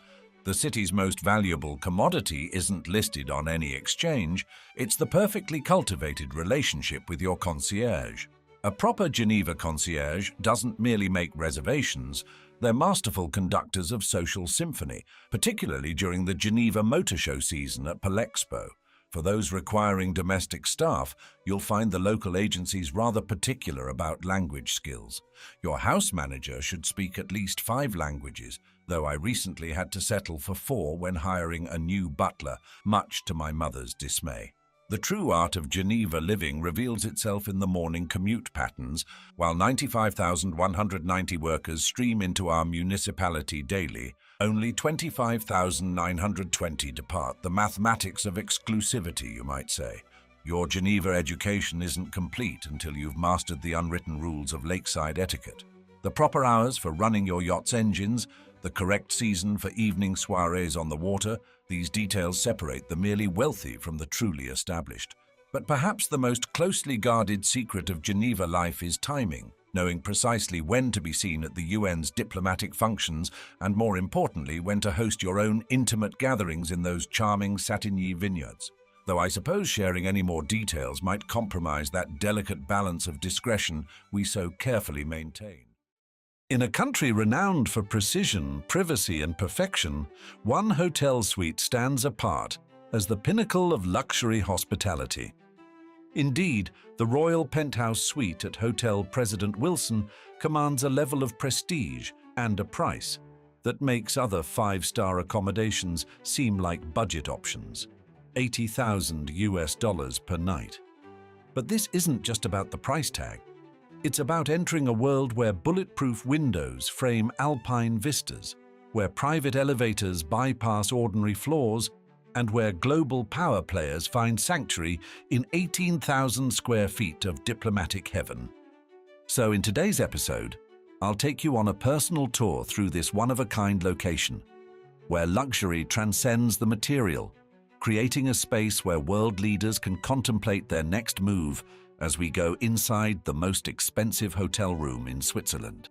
S1: The city's most valuable commodity isn't listed on any exchange, it's the perfectly cultivated relationship with your concierge. A proper Geneva concierge doesn't merely make reservations, they're masterful conductors of social symphony, particularly during the Geneva Motor Show season at Palexpo. For those requiring domestic staff, you'll find the local agencies rather particular about language skills. Your house manager should speak at least 5 languages, though I recently had to settle for 4 when hiring a new butler, much to my mother's dismay. The true art of Geneva living reveals itself in the morning commute patterns. While 95,190 workers stream into our municipality daily, only 25,920 depart. The mathematics of exclusivity, you might say. Your Geneva education isn't complete until you've mastered the unwritten rules of lakeside etiquette. The proper hours for running your yacht's engines, the correct season for evening soirees on the water, these details separate the merely wealthy from the truly established. But perhaps the most closely guarded secret of Geneva life is timing, knowing precisely when to be seen at the UN's diplomatic functions and, more importantly, when to host your own intimate gatherings in those charming Satigny vineyards. Though I suppose sharing any more details might compromise that delicate balance of discretion we so carefully maintain. In a country renowned for precision, privacy and perfection, one hotel suite stands apart as the pinnacle of luxury hospitality. Indeed, the Royal Penthouse Suite at Hotel President Wilson commands a level of prestige and a price that makes other 5-star accommodations seem like budget options. $80,000 per night. But this isn't just about the price tag. It's about entering a world where bulletproof windows frame Alpine vistas, where private elevators bypass ordinary floors, and where global power players find sanctuary in 18,000 square feet of diplomatic heaven. So in today's episode, I'll take you on a personal tour through this one-of-a-kind location, where luxury transcends the material, creating a space where world leaders can contemplate their next move as we go inside the most expensive hotel room in Switzerland.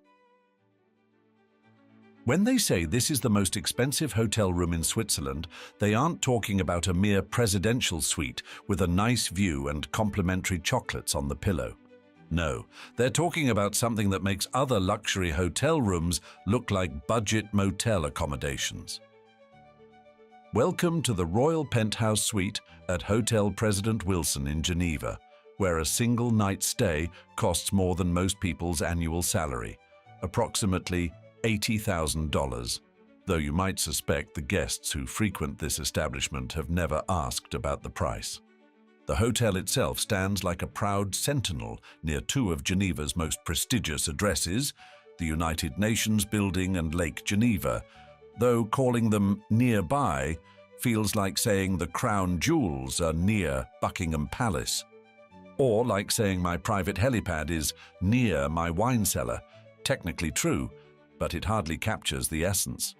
S1: When they say this is the most expensive hotel room in Switzerland, they aren't talking about a mere presidential suite with a nice view and complimentary chocolates on the pillow. No, they're talking about something that makes other luxury hotel rooms look like budget motel accommodations. Welcome to the Royal Penthouse Suite at Hotel President Wilson in Geneva, where a single night's stay costs more than most people's annual salary, approximately $80,000, though you might suspect the guests who frequent this establishment have never asked about the price. The hotel itself stands like a proud sentinel near two of Geneva's most prestigious addresses, the United Nations Building and Lake Geneva, though calling them nearby feels like saying the crown jewels are near Buckingham Palace, or like saying my private helipad is near my wine cellar. Technically true, but it hardly captures the essence.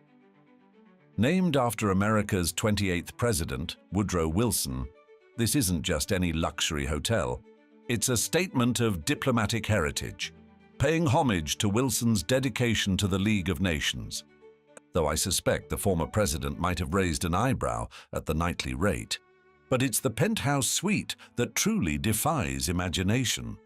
S1: Named after America's 28th president, Woodrow Wilson, this isn't just any luxury hotel. It's a statement of diplomatic heritage, paying homage to Wilson's dedication to the League of Nations. Though I suspect the former president might have raised an eyebrow at the nightly rate. But it's the penthouse suite that truly defies imagination.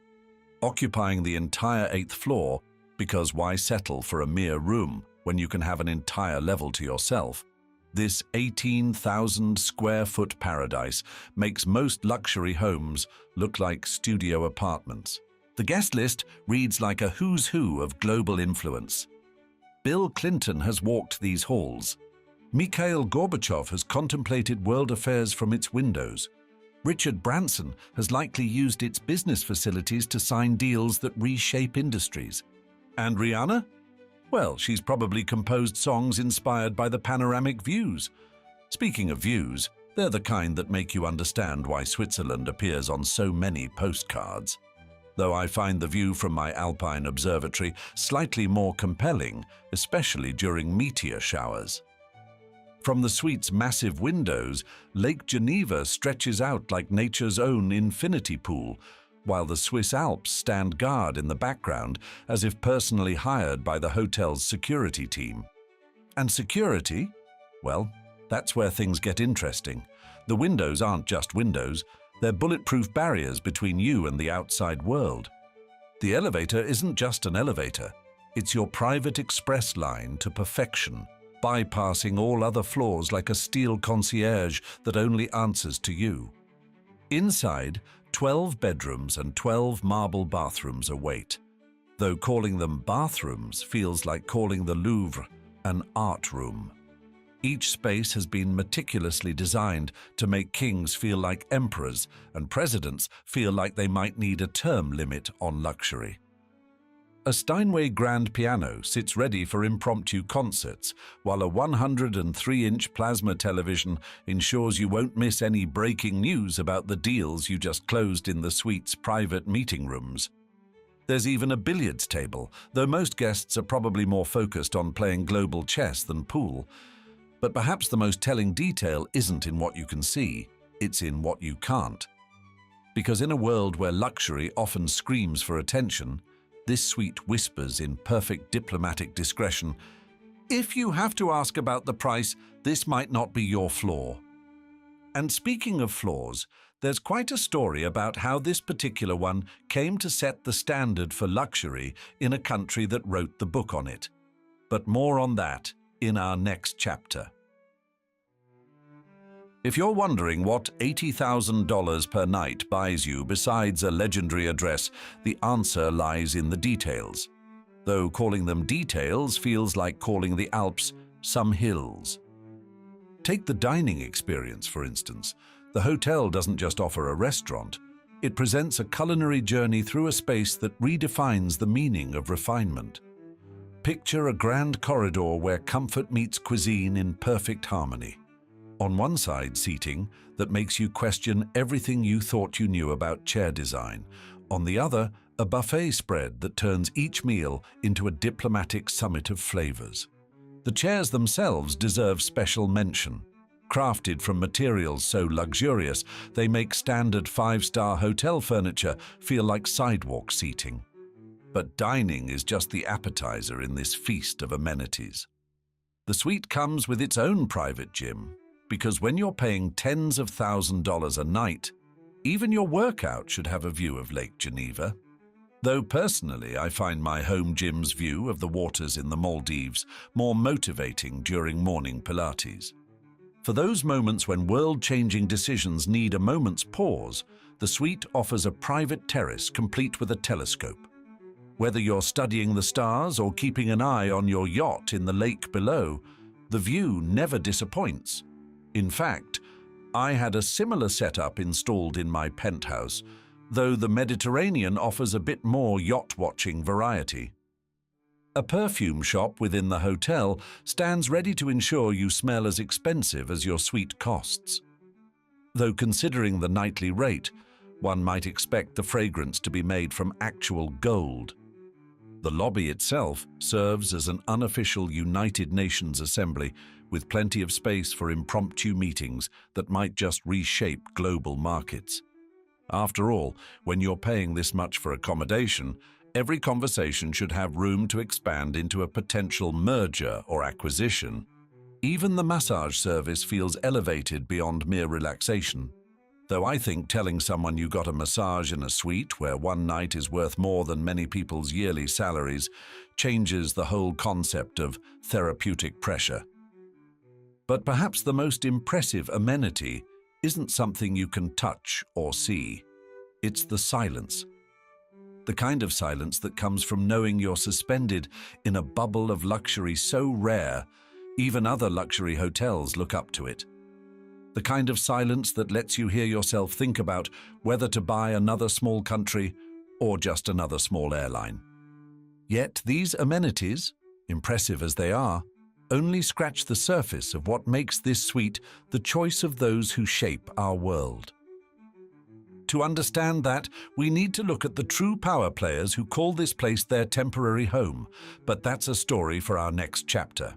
S1: Occupying the entire 8th floor, because why settle for a mere room when you can have an entire level to yourself? This 18,000 square foot paradise makes most luxury homes look like studio apartments. The guest list reads like a who's who of global influence. Bill Clinton has walked these halls. Mikhail Gorbachev has contemplated world affairs from its windows. Richard Branson has likely used its business facilities to sign deals that reshape industries. And Rihanna? Well, she's probably composed songs inspired by the panoramic views. Speaking of views, they're the kind that make you understand why Switzerland appears on so many postcards. Though I find the view from my Alpine observatory slightly more compelling, especially during meteor showers. From the suite's massive windows, Lake Geneva stretches out like nature's own infinity pool, while the Swiss Alps stand guard in the background as if personally hired by the hotel's security team. And security? Well, that's where things get interesting. The windows aren't just windows, they're bulletproof barriers between you and the outside world. The elevator isn't just an elevator, it's your private express line to perfection, bypassing all other floors like a steel concierge that only answers to you. Inside, 12 bedrooms and 12 marble bathrooms await, though calling them bathrooms feels like calling the Louvre an art room. Each space has been meticulously designed to make kings feel like emperors and presidents feel like they might need a term limit on luxury. A Steinway grand piano sits ready for impromptu concerts, while a 103-inch plasma television ensures you won't miss any breaking news about the deals you just closed in the suite's private meeting rooms. There's even a billiards table, though most guests are probably more focused on playing global chess than pool. But perhaps the most telling detail isn't in what you can see, it's in what you can't. Because in a world where luxury often screams for attention, this suite whispers in perfect diplomatic discretion, if you have to ask about the price, this might not be your floor. And speaking of floors, there's quite a story about how this particular one came to set the standard for luxury in a country that wrote the book on it. But more on that in our next chapter. If you're wondering what $80,000 per night buys you besides a legendary address, the answer lies in the details. Though calling them details feels like calling the Alps some hills. Take the dining experience, for instance. The hotel doesn't just offer a restaurant. It presents a culinary journey through a space that redefines the meaning of refinement. Picture a grand corridor where comfort meets cuisine in perfect harmony. On one side, seating that makes you question everything you thought you knew about chair design. On the other, a buffet spread that turns each meal into a diplomatic summit of flavors. The chairs themselves deserve special mention. Crafted from materials so luxurious, they make standard 5-star hotel furniture feel like sidewalk seating. But dining is just the appetizer in this feast of amenities. The suite comes with its own private gym, because when you're paying tens of $1,000s a night, even your workout should have a view of Lake Geneva. Though personally, I find my home gym's view of the waters in the Maldives more motivating during morning Pilates. For those moments when world-changing decisions need a moment's pause, the suite offers a private terrace complete with a telescope. Whether you're studying the stars or keeping an eye on your yacht in the lake below, the view never disappoints. In fact, I had a similar setup installed in my penthouse, though the Mediterranean offers a bit more yacht-watching variety. A perfume shop within the hotel stands ready to ensure you smell as expensive as your suite costs. Though considering the nightly rate, one might expect the fragrance to be made from actual gold. The lobby itself serves as an unofficial United Nations assembly with plenty of space for impromptu meetings that might just reshape global markets. After all, when you're paying this much for accommodation, every conversation should have room to expand into a potential merger or acquisition. Even the massage service feels elevated beyond mere relaxation. Though I think telling someone you got a massage in a suite where one night is worth more than many people's yearly salaries changes the whole concept of therapeutic pressure. But perhaps the most impressive amenity isn't something you can touch or see. It's the silence. The kind of silence that comes from knowing you're suspended in a bubble of luxury so rare, even other luxury hotels look up to it. The kind of silence that lets you hear yourself think about whether to buy another small country or just another small airline. Yet these amenities, impressive as they are, only scratch the surface of what makes this suite the choice of those who shape our world. To understand that, we need to look at the true power players who call this place their temporary home, but that's a story for our next chapter.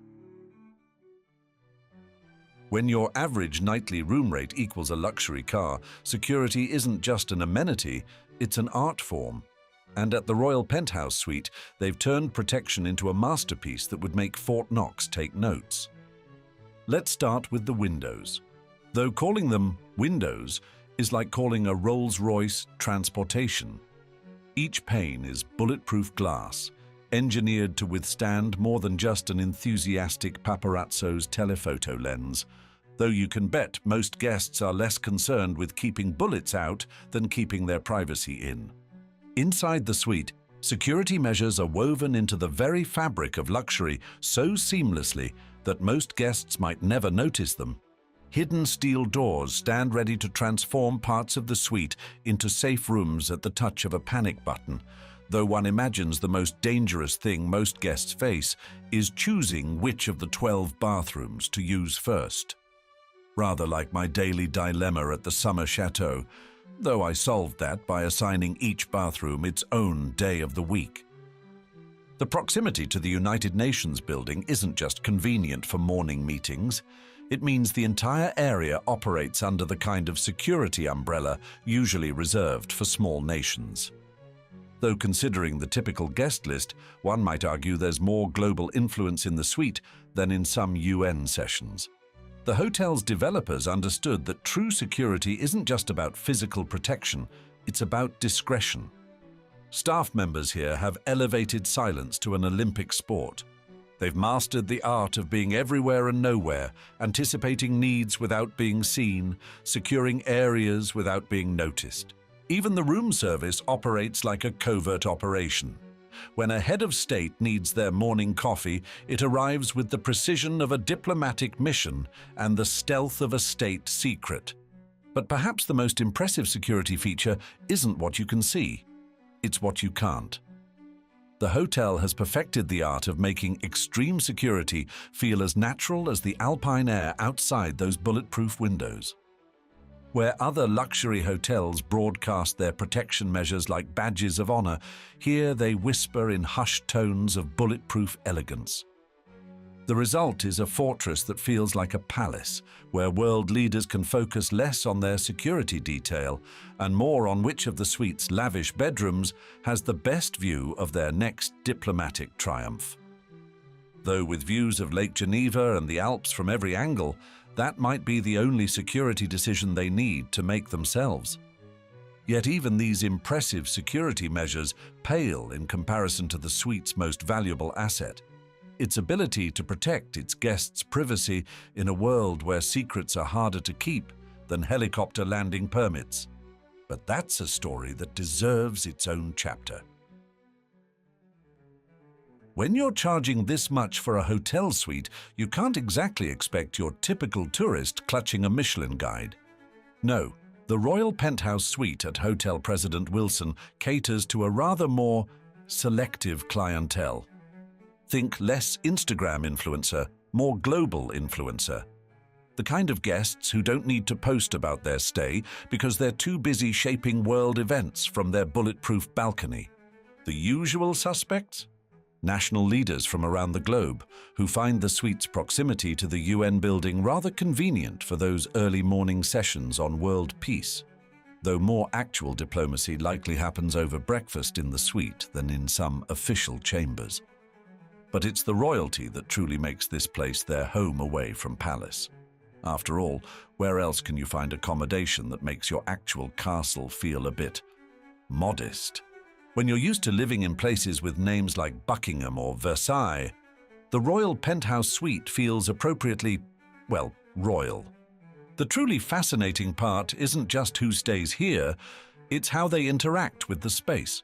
S1: When your average nightly room rate equals a luxury car, security isn't just an amenity, it's an art form. And at the Royal Penthouse Suite, they've turned protection into a masterpiece that would make Fort Knox take notes. Let's start with the windows. Though calling them windows is like calling a Rolls-Royce transportation. Each pane is bulletproof glass, engineered to withstand more than just an enthusiastic paparazzo's telephoto lens, though you can bet most guests are less concerned with keeping bullets out than keeping their privacy in. Inside the suite, security measures are woven into the very fabric of luxury so seamlessly that most guests might never notice them. Hidden steel doors stand ready to transform parts of the suite into safe rooms at the touch of a panic button, though one imagines the most dangerous thing most guests face is choosing which of the 12 bathrooms to use first. Rather like my daily dilemma at the summer chateau, though I solved that by assigning each bathroom its own day of the week. The proximity to the United Nations building isn't just convenient for morning meetings. It means the entire area operates under the kind of security umbrella usually reserved for small nations. Though considering the typical guest list, one might argue there's more global influence in the suite than in some UN sessions. The hotel's developers understood that true security isn't just about physical protection, it's about discretion. Staff members here have elevated silence to an Olympic sport. They've mastered the art of being everywhere and nowhere, anticipating needs without being seen, securing areas without being noticed. Even the room service operates like a covert operation. When a head of state needs their morning coffee, it arrives with the precision of a diplomatic mission and the stealth of a state secret. But perhaps the most impressive security feature isn't what you can see, it's what you can't. The hotel has perfected the art of making extreme security feel as natural as the Alpine air outside those bulletproof windows. Where other luxury hotels broadcast their protection measures like badges of honor, here they whisper in hushed tones of bulletproof elegance. The result is a fortress that feels like a palace, where world leaders can focus less on their security detail and more on which of the suite's lavish bedrooms has the best view of their next diplomatic triumph. Though with views of Lake Geneva and the Alps from every angle, that might be the only security decision they need to make themselves. Yet even these impressive security measures pale in comparison to the suite's most valuable asset. its ability to protect its guests' privacy in a world where secrets are harder to keep than helicopter landing permits. But that's a story that deserves its own chapter. When you're charging this much for a hotel suite, you can't exactly expect your typical tourist clutching a Michelin guide. No, the Royal Penthouse Suite at Hotel President Wilson caters to a rather more selective clientele. Think less Instagram influencer, more global influencer. The kind of guests who don't need to post about their stay because they're too busy shaping world events from their bulletproof balcony. The usual suspects? National leaders from around the globe who find the suite's proximity to the UN building rather convenient for those early morning sessions on world peace, though more actual diplomacy likely happens over breakfast in the suite than in some official chambers. But it's the royalty that truly makes this place their home away from palace. After all, where else can you find accommodation that makes your actual castle feel a bit modest? When you're used to living in places with names like Buckingham or Versailles, the Royal Penthouse Suite feels appropriately, well, royal. The truly fascinating part isn't just who stays here, it's how they interact with the space.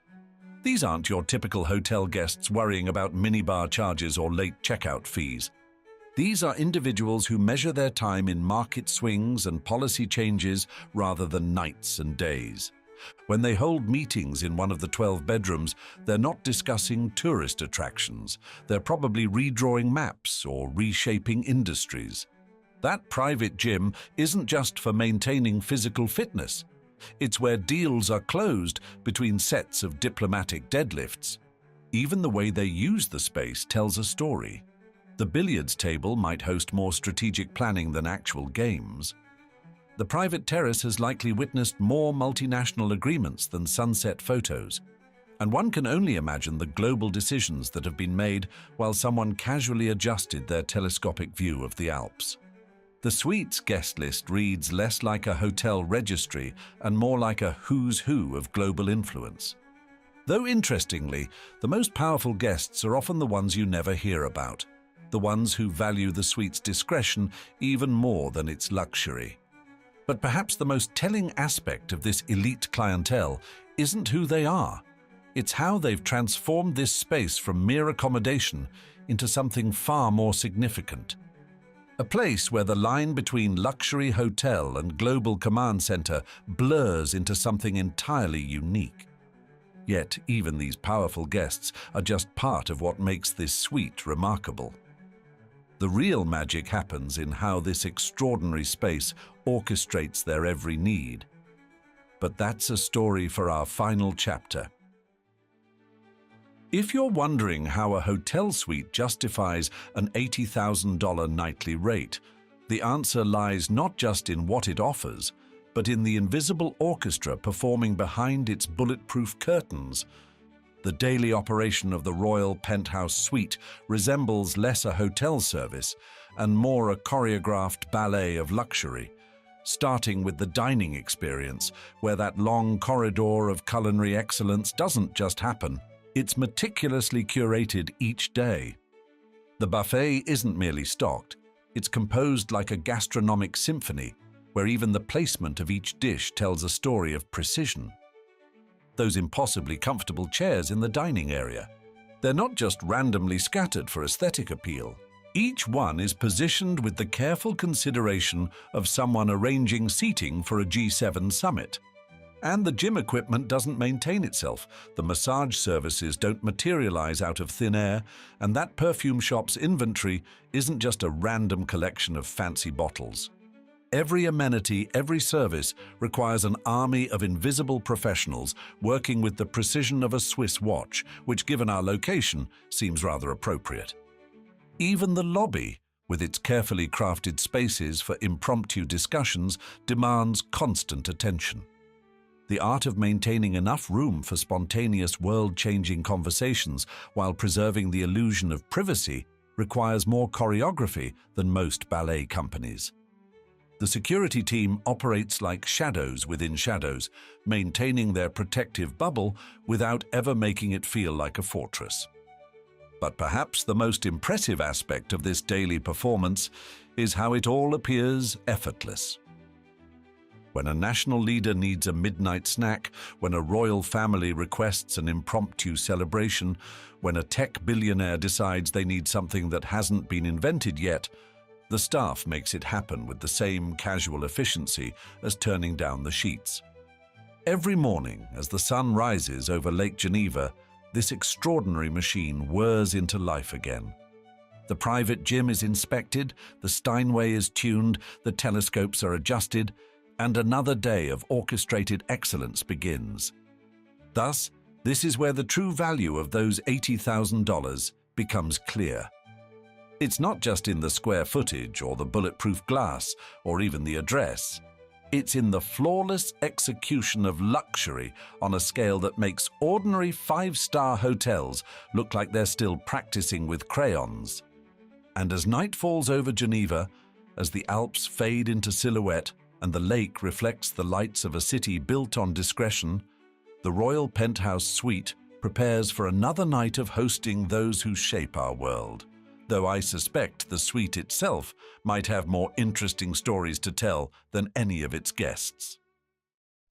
S1: These aren't your typical hotel guests worrying about minibar charges or late checkout fees. These are individuals who measure their time in market swings and policy changes rather than nights and days. When they hold meetings in one of the 12 bedrooms, they're not discussing tourist attractions. They're probably redrawing maps or reshaping industries. That private gym isn't just for maintaining physical fitness. It's where deals are closed between sets of diplomatic deadlifts. Even the way they use the space tells a story. The billiards table might host more strategic planning than actual games. The private terrace has likely witnessed more multinational agreements than sunset photos, and one can only imagine the global decisions that have been made while someone casually adjusted their telescopic view of the Alps. The suite's guest list reads less like a hotel registry and more like a who's who of global influence. Though interestingly, the most powerful guests are often the ones you never hear about, the ones who value the suite's discretion even more than its luxury. But perhaps the most telling aspect of this elite clientele isn't who they are. It's how they've transformed this space from mere accommodation into something far more significant. A place where the line between luxury hotel and global command center blurs into something entirely unique. Yet even these powerful guests are just part of what makes this suite remarkable. The real magic happens in how this extraordinary space orchestrates their every need. But that's a story for our final chapter. If you're wondering how a hotel suite justifies an $80,000 nightly rate, the answer lies not just in what it offers, but in the invisible orchestra performing behind its bulletproof curtains. The daily operation of the Royal Penthouse Suite resembles less a hotel service and more a choreographed ballet of luxury, starting with the dining experience, where that long corridor of culinary excellence doesn't just happen, it's meticulously curated each day. The buffet isn't merely stocked, it's composed like a gastronomic symphony, where even the placement of each dish tells a story of precision. Those impossibly comfortable chairs in the dining area, they're not just randomly scattered for aesthetic appeal. Each one is positioned with the careful consideration of someone arranging seating for a G7 summit. And the gym equipment doesn't maintain itself, the massage services don't materialize out of thin air, and that perfume shop's inventory isn't just a random collection of fancy bottles. Every amenity, every service requires an army of invisible professionals working with the precision of a Swiss watch, which, given our location, seems rather appropriate. Even the lobby, with its carefully crafted spaces for impromptu discussions, demands constant attention. The art of maintaining enough room for spontaneous world-changing conversations while preserving the illusion of privacy requires more choreography than most ballet companies. The security team operates like shadows within shadows, maintaining their protective bubble without ever making it feel like a fortress. But perhaps the most impressive aspect of this daily performance is how it all appears effortless. When a national leader needs a midnight snack, when a royal family requests an impromptu celebration, when a tech billionaire decides they need something that hasn't been invented yet, the staff makes it happen with the same casual efficiency as turning down the sheets. Every morning, as the sun rises over Lake Geneva, this extraordinary machine whirs into life again. The private gym is inspected, the Steinway is tuned, the telescopes are adjusted, and another day of orchestrated excellence begins. Thus, this is where the true value of those $80,000 becomes clear. It's not just in the square footage or the bulletproof glass or even the address. It's in the flawless execution of luxury on a scale that makes ordinary five-star hotels look like they're still practicing with crayons. And as night falls over Geneva, as the Alps fade into silhouette and the lake reflects the lights of a city built on discretion, the royal penthouse suite prepares for another night of hosting those who shape our world. Though I suspect the suite itself might have more interesting stories to tell than any of its guests.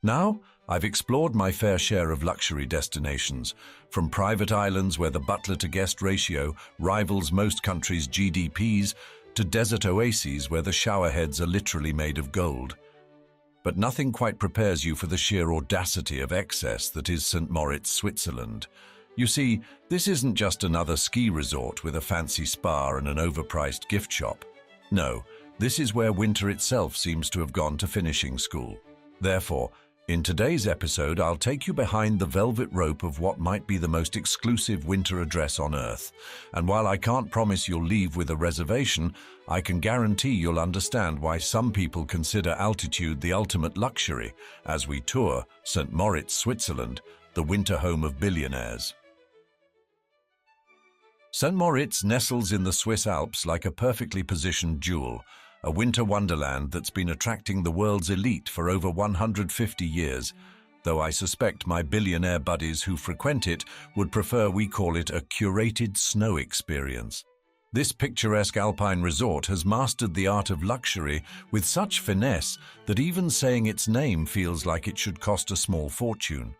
S1: Now, I've explored my fair share of luxury destinations, from private islands where the butler-to-guest ratio rivals most countries' GDPs, to desert oases where the showerheads are literally made of gold. But nothing quite prepares you for the sheer audacity of excess that is St. Moritz, Switzerland. You see, this isn't just another ski resort with a fancy spa and an overpriced gift shop. No, this is where winter itself seems to have gone to finishing school. Therefore, in today's episode, I'll take you behind the velvet rope of what might be the most exclusive winter address on Earth. And while I can't promise you'll leave with a reservation, I can guarantee you'll understand why some people consider altitude the ultimate luxury as we tour St. Moritz, Switzerland, the winter home of billionaires. St. Moritz nestles in the Swiss Alps like a perfectly positioned jewel, a winter wonderland that's been attracting the world's elite for over 150 years, though I suspect my billionaire buddies who frequent it would prefer we call it a curated snow experience. This picturesque Alpine resort has mastered the art of luxury with such finesse that even saying its name feels like it should cost a small fortune.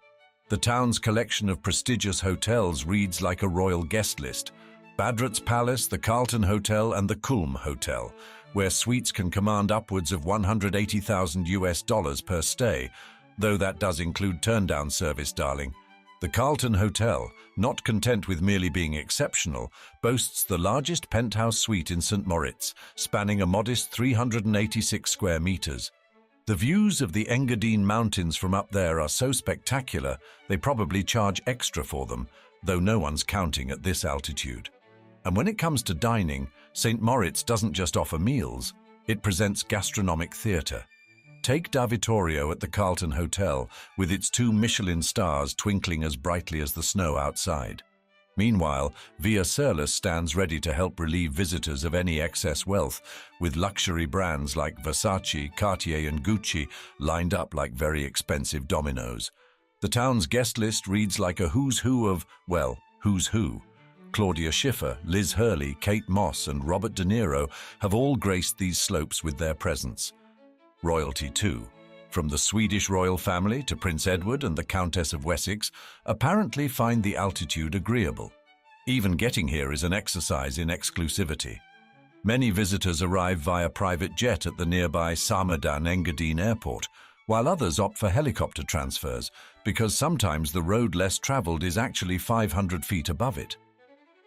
S1: The town's collection of prestigious hotels reads like a royal guest list. Badrat's Palace, the Carlton Hotel, and the Kulm Hotel, where suites can command upwards of $180,000 per stay, though that does include turn-down service, darling. The Carlton Hotel, not content with merely being exceptional, boasts the largest penthouse suite in St. Moritz, spanning a modest 386 square meters. The views of the Engadine Mountains from up there are so spectacular, they probably charge extra for them, though no one's counting at this altitude. And when it comes to dining, St. Moritz doesn't just offer meals, it presents gastronomic theatre. Take Da Vittorio at the Carlton Hotel, with its 2 Michelin stars twinkling as brightly as the snow outside. Meanwhile, Via Sirlis stands ready to help relieve visitors of any excess wealth, with luxury brands like Versace, Cartier, and Gucci lined up like very expensive dominoes. The town's guest list reads like a who's who of, well, who's who. Claudia Schiffer, Liz Hurley, Kate Moss, and Robert De Niro have all graced these slopes with their presence. Royalty, too, from the Swedish royal family to Prince Edward and the Countess of Wessex, apparently find the altitude agreeable. Even getting here is an exercise in exclusivity. Many visitors arrive via private jet at the nearby Zermatt Engadine Airport, while others opt for helicopter transfers, because sometimes the road less traveled is actually 500 feet above it.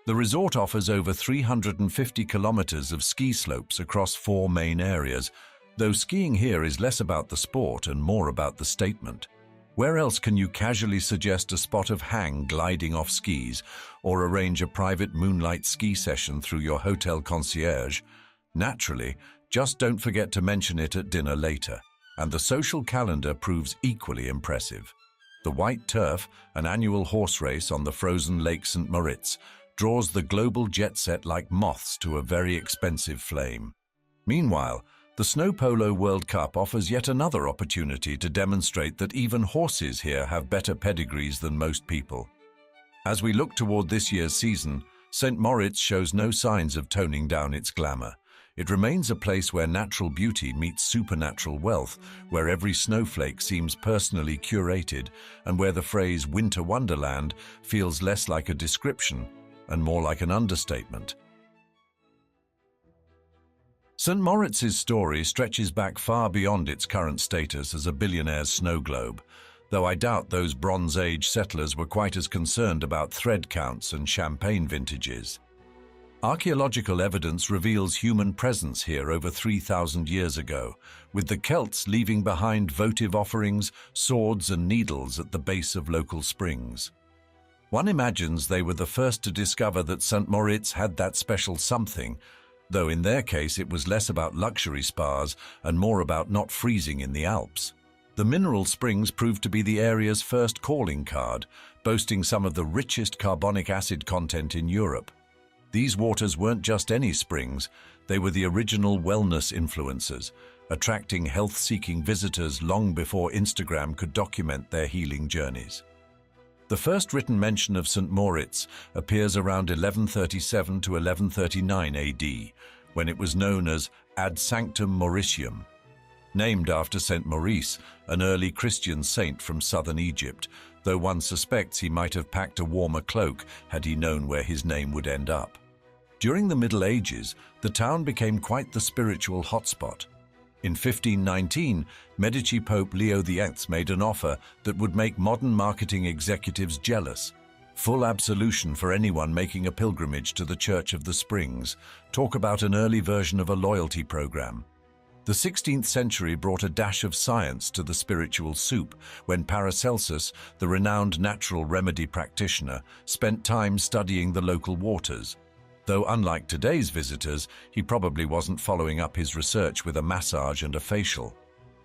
S1: The resort offers over 350 kilometers of ski slopes across 4 main areas, though skiing here is less about the sport and more about the statement. Where else can you casually suggest a spot of hang gliding off skis or arrange a private moonlight ski session through your hotel concierge? Naturally, just don't forget to mention it at dinner later, and the social calendar proves equally impressive. The White Turf, an annual horse race on the frozen Lake St. Moritz, draws the global jet set like moths to a very expensive flame. Meanwhile, the Snow Polo World Cup offers yet another opportunity to demonstrate that even horses here have better pedigrees than most people. As we look toward this year's season, St. Moritz shows no signs of toning down its glamour. It remains a place where natural beauty meets supernatural wealth, where every snowflake seems personally curated, and where the phrase "winter wonderland" feels less like a description and more like an understatement. St. Moritz's story stretches back far beyond its current status as a billionaire's snow globe, though I doubt those Bronze Age settlers were quite as concerned about thread counts and champagne vintages. Archaeological evidence reveals human presence here over 3,000 years ago, with the Celts leaving behind votive offerings, swords and needles at the base of local springs. One imagines they were the first to discover that St. Moritz had that special something, though in their case it was less about luxury spas and more about not freezing in the Alps. The mineral springs proved to be the area's first calling card, boasting some of the richest carbonic acid content in Europe. These waters weren't just any springs, they were the original wellness influencers, attracting health-seeking visitors long before Instagram could document their healing journeys. The first written mention of St. Moritz appears around 1137 to 1139 AD, when it was known as Ad Sanctum Mauritium. Named after St. Maurice, an early Christian saint from southern Egypt, though one suspects he might have packed a warmer cloak had he known where his name would end up. During the Middle Ages, the town became quite the spiritual hotspot. In 1519, Medici Pope Leo X made an offer that would make modern marketing executives jealous. Full absolution for anyone making a pilgrimage to the Church of the Springs. Talk about an early version of a loyalty program. The 16th century brought a dash of science to the spiritual soup when Paracelsus, the renowned natural remedy practitioner, spent time studying the local waters. Though unlike today's visitors, he probably wasn't following up his research with a massage and a facial.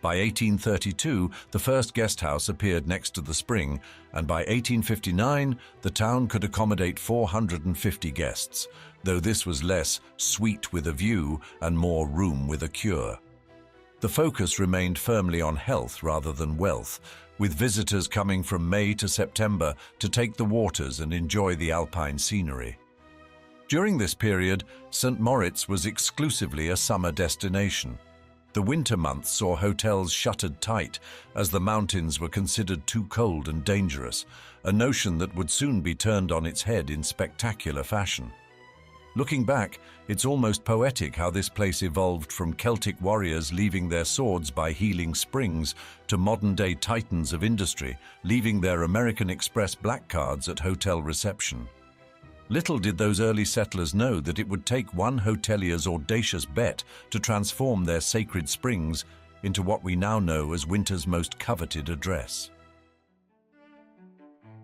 S1: By 1832, the first guest house appeared next to the spring, and by 1859, the town could accommodate 450 guests, though this was less suite with a view and more room with a cure. The focus remained firmly on health rather than wealth, with visitors coming from May to September to take the waters and enjoy the Alpine scenery. During this period, St. Moritz was exclusively a summer destination. The winter months saw hotels shuttered tight as the mountains were considered too cold and dangerous, a notion that would soon be turned on its head in spectacular fashion. Looking back, it's almost poetic how this place evolved from Celtic warriors leaving their swords by healing springs to modern-day titans of industry leaving their American Express black cards at hotel reception. Little did those early settlers know that it would take one hotelier's audacious bet to transform their sacred springs into what we now know as winter's most coveted address.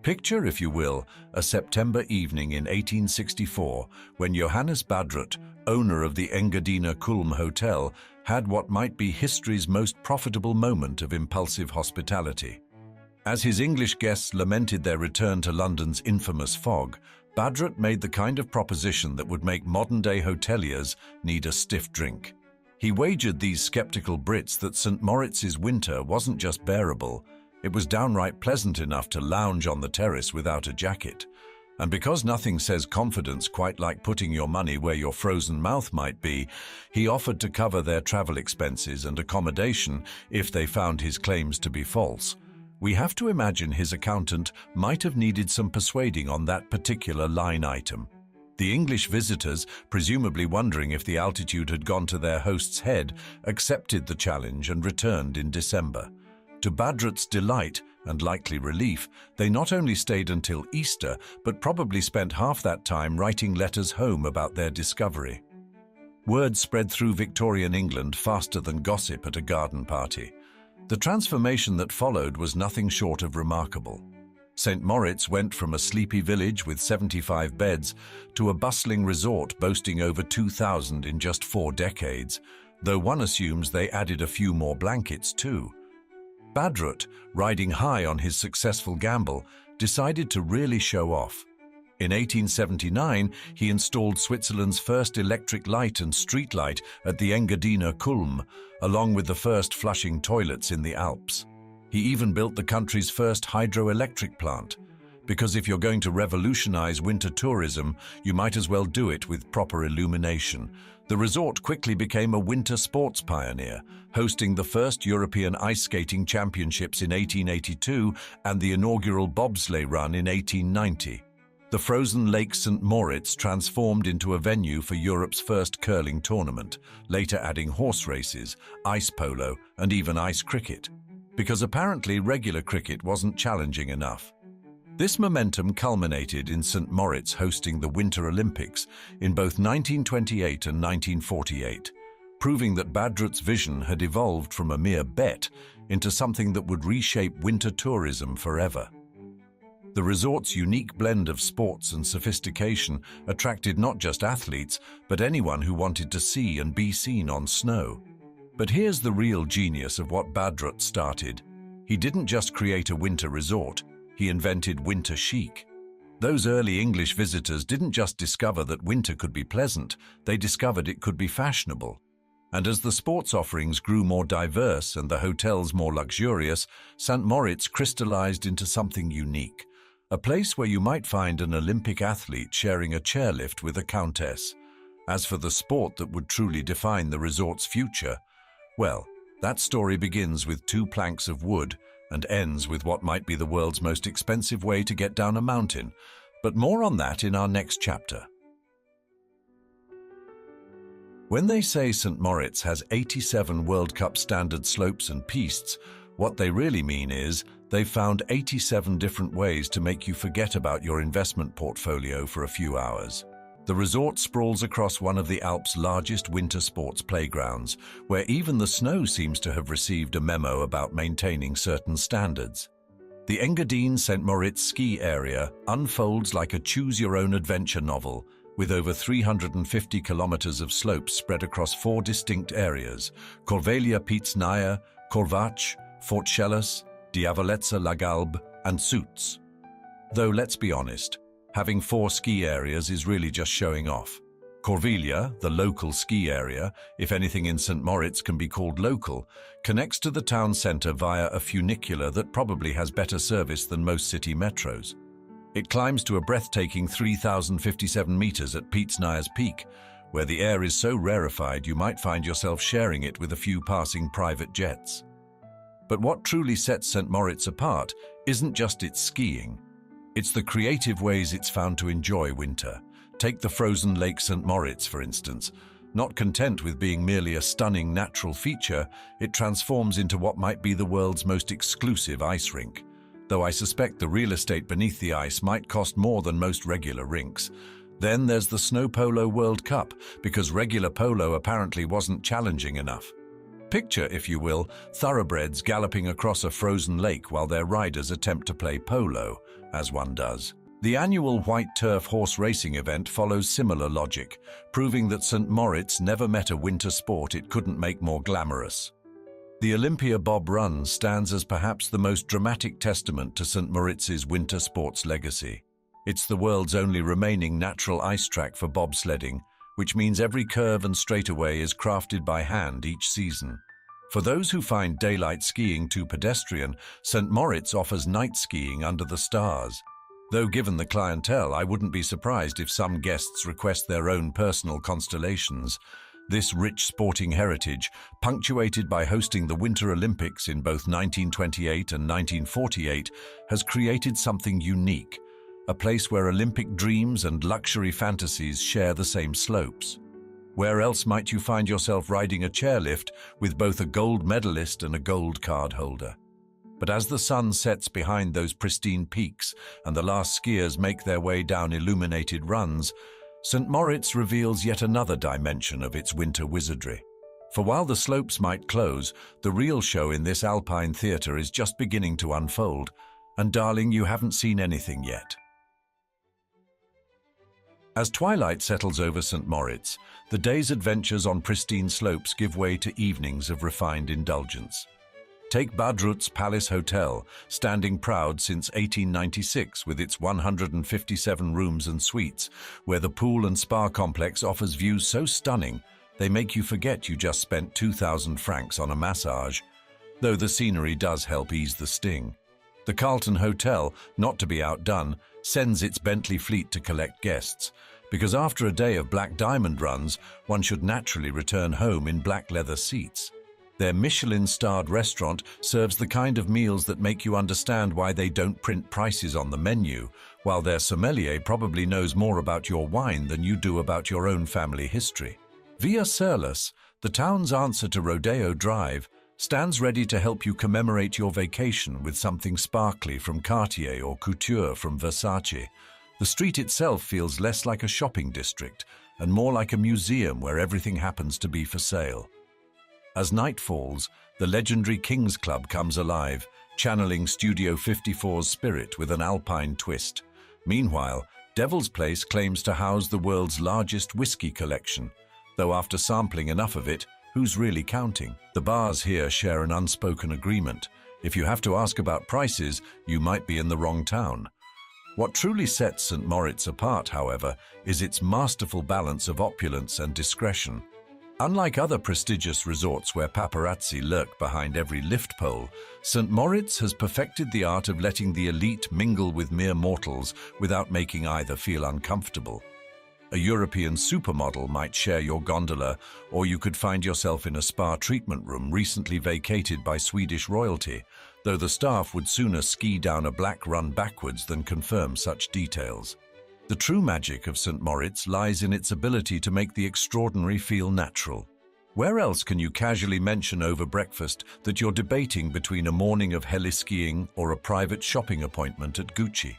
S1: Picture, if you will, a September evening in 1864 when Johannes Badrut, owner of the Engadina Kulm Hotel, had what might be history's most profitable moment of impulsive hospitality. As his English guests lamented their return to London's infamous fog, Badrut made the kind of proposition that would make modern-day hoteliers need a stiff drink. He wagered these skeptical Brits that St. Moritz's winter wasn't just bearable, it was downright pleasant enough to lounge on the terrace without a jacket. And because nothing says confidence quite like putting your money where your frozen mouth might be, he offered to cover their travel expenses and accommodation if they found his claims to be false. We have to imagine his accountant might have needed some persuading on that particular line item. The English visitors, presumably wondering if the altitude had gone to their host's head, accepted the challenge and returned in December. To Badrut's delight and likely relief, they not only stayed until Easter, but probably spent half that time writing letters home about their discovery. Word spread through Victorian England faster than gossip at a garden party. The transformation that followed was nothing short of remarkable. St. Moritz went from a sleepy village with 75 beds to a bustling resort boasting over 2,000 in just 4 decades, though one assumes they added a few more blankets too. Badrut, riding high on his successful gamble, decided to really show off. In 1879, he installed Switzerland's first electric light and street light at the Engadina Kulm, along with the first flushing toilets in the Alps. He even built the country's first hydroelectric plant. Because if you're going to revolutionize winter tourism, you might as well do it with proper illumination. The resort quickly became a winter sports pioneer, hosting the first European Ice Skating Championships in 1882 and the inaugural bobsleigh run in 1890. The frozen Lake St. Moritz transformed into a venue for Europe's first curling tournament, later adding horse races, ice polo, and even ice cricket, because apparently regular cricket wasn't challenging enough. This momentum culminated in St. Moritz hosting the Winter Olympics in both 1928 and 1948, proving that Badrut's vision had evolved from a mere bet into something that would reshape winter tourism forever. The resort's unique blend of sports and sophistication attracted not just athletes, but anyone who wanted to see and be seen on snow. But here's the real genius of what Badrut started. He didn't just create a winter resort, he invented winter chic. Those early English visitors didn't just discover that winter could be pleasant, they discovered it could be fashionable. And as the sports offerings grew more diverse and the hotels more luxurious, St. Moritz crystallized into something unique. A place where you might find an Olympic athlete sharing a chairlift with a countess. As for the sport that would truly define the resort's future, well, that story begins with 2 planks of wood and ends with what might be the world's most expensive way to get down a mountain. But more on that in our next chapter. When they say St. Moritz has 87 World Cup standard slopes and pistes, what they really mean is they've found 87 different ways to make you forget about your investment portfolio for a few hours. The resort sprawls across one of the Alps' largest winter sports playgrounds, where even the snow seems to have received a memo about maintaining certain standards. The Engadine St. Moritz ski area unfolds like a choose-your-own-adventure novel, with over 350 kilometers of slopes spread across 4 distinct areas: Corvelia Pițnaia, Corvaci, Fortschellas, Diavoleța la Galbe, and Suț. Though let's be honest, having 4 ski areas is really just showing off. Corvelia, the local ski area, if anything in St. Moritz can be called local, connects to the town centre via a funicular that probably has better service than most city metros. It climbs to a breathtaking 3,057 meters at Pițnaia's peak, where the air is so rarefied you might find yourself sharing it with a few passing private jets. But what truly sets St. Moritz apart isn't just its skiing. It's the creative ways it's found to enjoy winter. Take the frozen Lake St. Moritz, for instance. Not content with being merely a stunning natural feature, it transforms into what might be the world's most exclusive ice rink. Though I suspect the real estate beneath the ice might cost more than most regular rinks. Then there's the Snow Polo World Cup, because regular polo apparently wasn't challenging enough. Picture, if you will, thoroughbreds galloping across a frozen lake while their riders attempt to play polo, as one does. The annual white turf horse racing event follows similar logic, proving that St. Moritz never met a winter sport it couldn't make more glamorous. The Olympia Bob Run stands as perhaps the most dramatic testament to St. Moritz's winter sports legacy. It's the world's only remaining natural ice track for bobsledding, which means every curve and straightaway is crafted by hand each season. For those who find daylight skiing too pedestrian, St. Moritz offers night skiing under the stars. Though given the clientele, I wouldn't be surprised if some guests request their own personal constellations. This rich sporting heritage, punctuated by hosting the Winter Olympics in both 1928 and 1948, has created something unique. A place where Olympic dreams and luxury fantasies share the same slopes. Where else might you find yourself riding a chairlift with both a gold medalist and a gold card holder? But as the sun sets behind those pristine peaks and the last skiers make their way down illuminated runs, St. Moritz reveals yet another dimension of its winter wizardry. For while the slopes might close, the real show in this Alpine theatre is just beginning to unfold. And darling, you haven't seen anything yet. As twilight settles over St. Moritz, the day's adventures on pristine slopes give way to evenings of refined indulgence. Take Badrut's Palace Hotel, standing proud since 1896 with its 157 rooms and suites, where the pool and spa complex offers views so stunning they make you forget you just spent 2,000 francs on a massage, though the scenery does help ease the sting. The Carlton Hotel, not to be outdone, sends its Bentley fleet to collect guests, because after a day of black diamond runs, one should naturally return home in black leather seats. Their Michelin-starred restaurant serves the kind of meals that make you understand why they don't print prices on the menu, while their sommelier probably knows more about your wine than you do about your own family history. Via Surlus, the town's answer to Rodeo Drive, stands ready to help you commemorate your vacation with something sparkly from Cartier or couture from Versace. The street itself feels less like a shopping district and more like a museum where everything happens to be for sale. As night falls, the legendary King's Club comes alive, channeling Studio 54's spirit with an Alpine twist. Meanwhile, Devil's Place claims to house the world's largest whiskey collection, though after sampling enough of it, who's really counting? The bars here share an unspoken agreement. If you have to ask about prices, you might be in the wrong town. What truly sets St. Moritz apart, however, is its masterful balance of opulence and discretion. Unlike other prestigious resorts where paparazzi lurk behind every lift pole, St. Moritz has perfected the art of letting the elite mingle with mere mortals without making either feel uncomfortable. A European supermodel might share your gondola, or you could find yourself in a spa treatment room recently vacated by Swedish royalty, though the staff would sooner ski down a black run backwards than confirm such details. The true magic of St. Moritz lies in its ability to make the extraordinary feel natural. Where else can you casually mention over breakfast that you're debating between a morning of heli-skiing or a private shopping appointment at Gucci?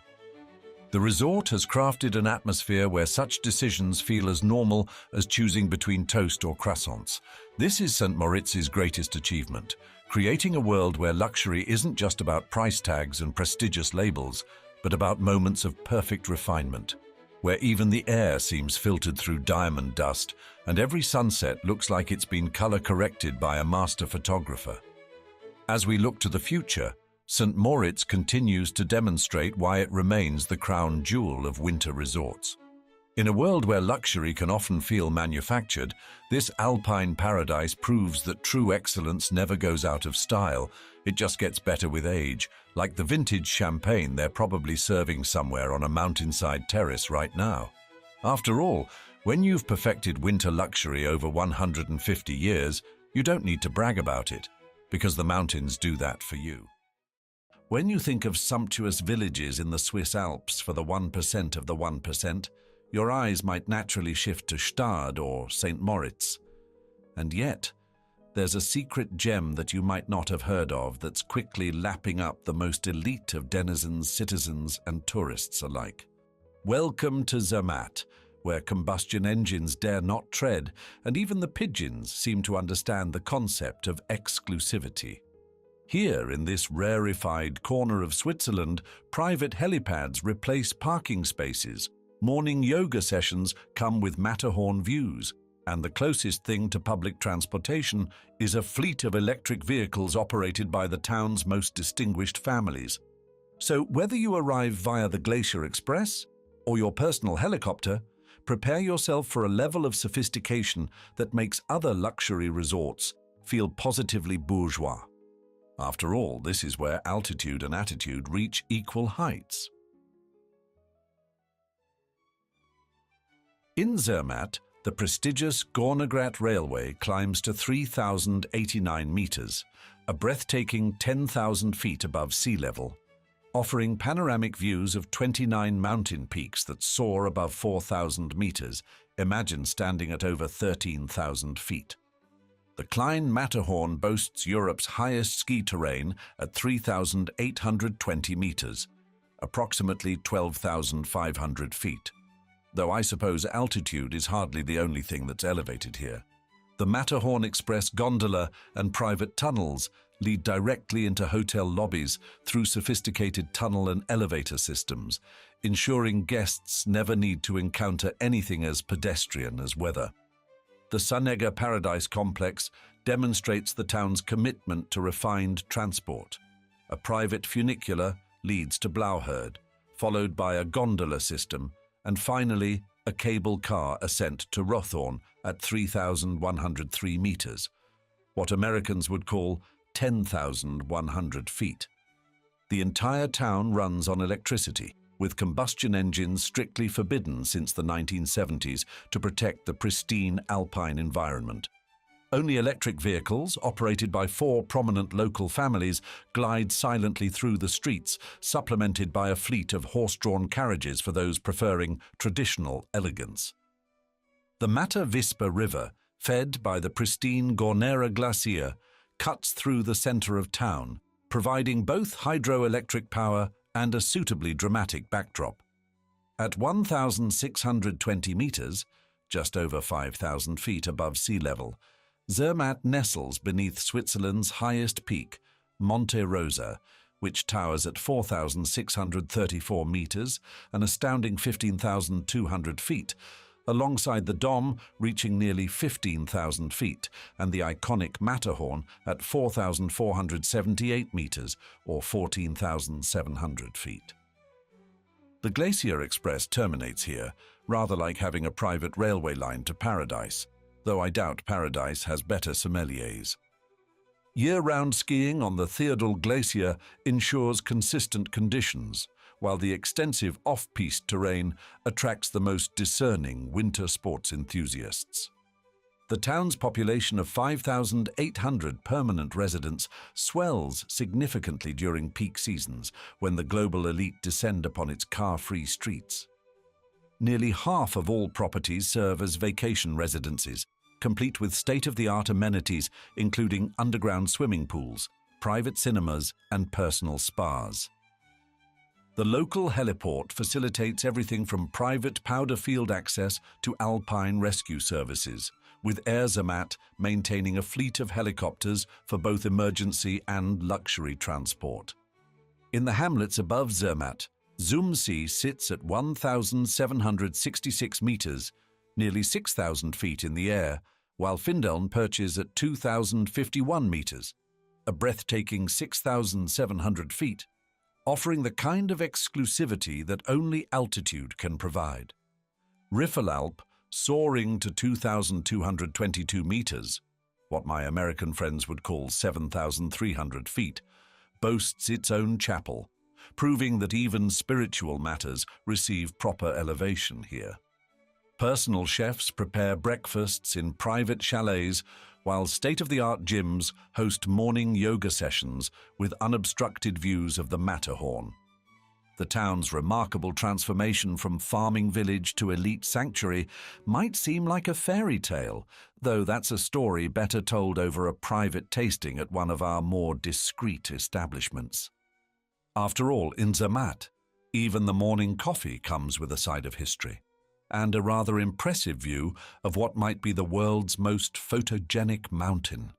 S1: The resort has crafted an atmosphere where such decisions feel as normal as choosing between toast or croissants. This is St. Moritz's greatest achievement, creating a world where luxury isn't just about price tags and prestigious labels, but about moments of perfect refinement, where even the air seems filtered through diamond dust and every sunset looks like it's been color-corrected by a master photographer. As we look to the future, St. Moritz continues to demonstrate why it remains the crown jewel of winter resorts. In a world where luxury can often feel manufactured, this Alpine paradise proves that true excellence never goes out of style, it just gets better with age, like the vintage champagne they're probably serving somewhere on a mountainside terrace right now. After all, when you've perfected winter luxury over 150 years, you don't need to brag about it, because the mountains do that for you. When you think of sumptuous villages in the Swiss Alps for the 1% of the 1%, your eyes might naturally shift to Stade or St. Moritz. And yet, there's a secret gem that you might not have heard of that's quickly lapping up the most elite of denizens, citizens, and tourists alike. Welcome to Zermatt, where combustion engines dare not tread, and even the pigeons seem to understand the concept of exclusivity. Here, in this rarefied corner of Switzerland, private helipads replace parking spaces, morning yoga sessions come with Matterhorn views, and the closest thing to public transportation is a fleet of electric vehicles operated by the town's most distinguished families. So whether you arrive via the Glacier Express or your personal helicopter, prepare yourself for a level of sophistication that makes other luxury resorts feel positively bourgeois. After all, this is where altitude and attitude reach equal heights. In Zermatt, the prestigious Gornergrat Railway climbs to 3,089 meters, a breathtaking 10,000 feet above sea level, offering panoramic views of 29 mountain peaks that soar above 4,000 meters. Imagine standing at over 13,000 feet. The Klein Matterhorn boasts Europe's highest ski terrain at 3,820 meters, approximately 12,500 feet. Though I suppose altitude is hardly the only thing that's elevated here. The Matterhorn Express gondola and private tunnels lead directly into hotel lobbies through sophisticated tunnel and elevator systems, ensuring guests never need to encounter anything as pedestrian as weather. The Sonnegger Paradise Complex demonstrates the town's commitment to refined transport. A private funicular leads to Blauherd, followed by a gondola system, and finally a cable car ascent to Rothorn at 3,103 meters, what Americans would call 10,100 feet. The entire town runs on electricity, with combustion engines strictly forbidden since the 1970s to protect the pristine Alpine environment. Only electric vehicles, operated by 4 prominent local families, glide silently through the streets, supplemented by a fleet of horse-drawn carriages for those preferring traditional elegance. The Mata Vispa River, fed by the pristine Gornera Glacier, cuts through the center of town, providing both hydroelectric power and a suitably dramatic backdrop. At 1,620 meters, just over 5,000 feet above sea level, Zermatt nestles beneath Switzerland's highest peak, Monte Rosa, which towers at 4,634 meters, an astounding 15,200 feet, alongside the Dom reaching nearly 15,000 feet, and the iconic Matterhorn at 4,478 meters, or 14,700 feet. The Glacier Express terminates here, rather like having a private railway line to paradise, though I doubt paradise has better sommeliers. Year-round skiing on the Theodule Glacier ensures consistent conditions, while the extensive off-piste terrain attracts the most discerning winter sports enthusiasts. The town's population of 5,800 permanent residents swells significantly during peak seasons when the global elite descend upon its car-free streets. Nearly half of all properties serve as vacation residences, complete with state-of-the-art amenities including underground swimming pools, private cinemas, and personal spas. The local heliport facilitates everything from private powder field access to Alpine rescue services, with Air Zermatt maintaining a fleet of helicopters for both emergency and luxury transport. In the hamlets above Zermatt, Zumsee sits at 1,766 meters, nearly 6,000 feet in the air, while Findeln perches at 2,051 meters, a breathtaking 6,700 feet, offering the kind of exclusivity that only altitude can provide. Riffelalp, soaring to 2,222 meters, what my American friends would call 7,300 feet, boasts its own chapel, proving that even spiritual matters receive proper elevation here. Personal chefs prepare breakfasts in private chalets, while state-of-the-art gyms host morning yoga sessions with unobstructed views of the Matterhorn. The town's remarkable transformation from farming village to elite sanctuary might seem like a fairy tale, though that's a story better told over a private tasting at one of our more discreet establishments. After all, in Zermatt, even the morning coffee comes with a side of history, and a rather impressive view of what might be the world's most photogenic mountain.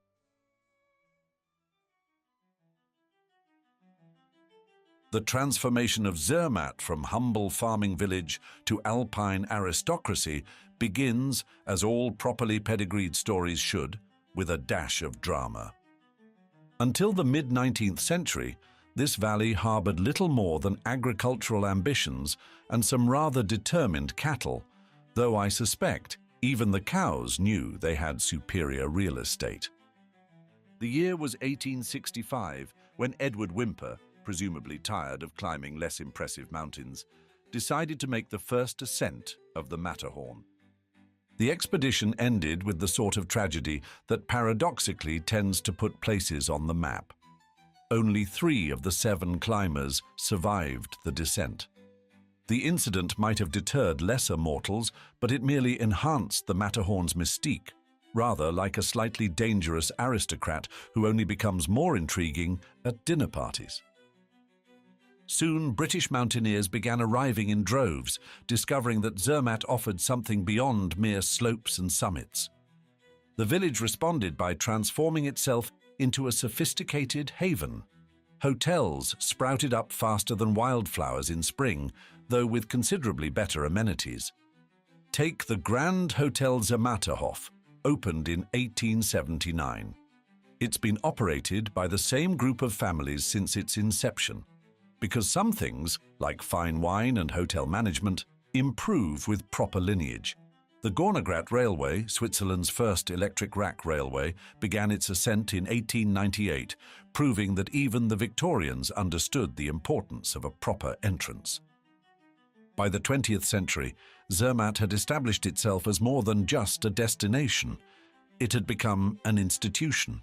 S1: The transformation of Zermatt from humble farming village to Alpine aristocracy begins, as all properly pedigreed stories should, with a dash of drama. Until the mid-19th century, this valley harbored little more than agricultural ambitions and some rather determined cattle, though I suspect even the cows knew they had superior real estate. The year was 1865 when Edward Whymper, presumably tired of climbing less impressive mountains, decided to make the first ascent of the Matterhorn. The expedition ended with the sort of tragedy that paradoxically tends to put places on the map. Only 3 of the 7 climbers survived the descent. The incident might have deterred lesser mortals, but it merely enhanced the Matterhorn's mystique, rather like a slightly dangerous aristocrat who only becomes more intriguing at dinner parties. Soon, British mountaineers began arriving in droves, discovering that Zermatt offered something beyond mere slopes and summits. The village responded by transforming itself into a sophisticated haven. Hotels sprouted up faster than wildflowers in spring, though with considerably better amenities. Take the Grand Hotel Zermatterhof, opened in 1879. It's been operated by the same group of families since its inception, because some things, like fine wine and hotel management, improve with proper lineage. The Gornergrat Railway, Switzerland's first electric rack railway, began its ascent in 1898, proving that even the Victorians understood the importance of a proper entrance. By the 20th century, Zermatt had established itself as more than just a destination. It had become an institution.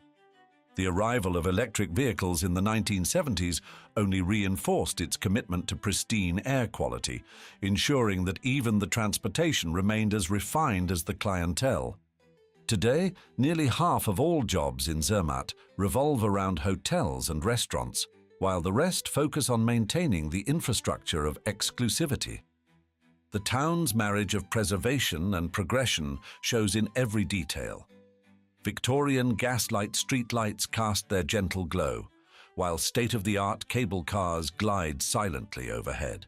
S1: The arrival of electric vehicles in the 1970s only reinforced its commitment to pristine air quality, ensuring that even the transportation remained as refined as the clientele. Today, nearly half of all jobs in Zermatt revolve around hotels and restaurants, while the rest focus on maintaining the infrastructure of exclusivity. The town's marriage of preservation and progression shows in every detail. Victorian gaslight streetlights cast their gentle glow, while state-of-the-art cable cars glide silently overhead.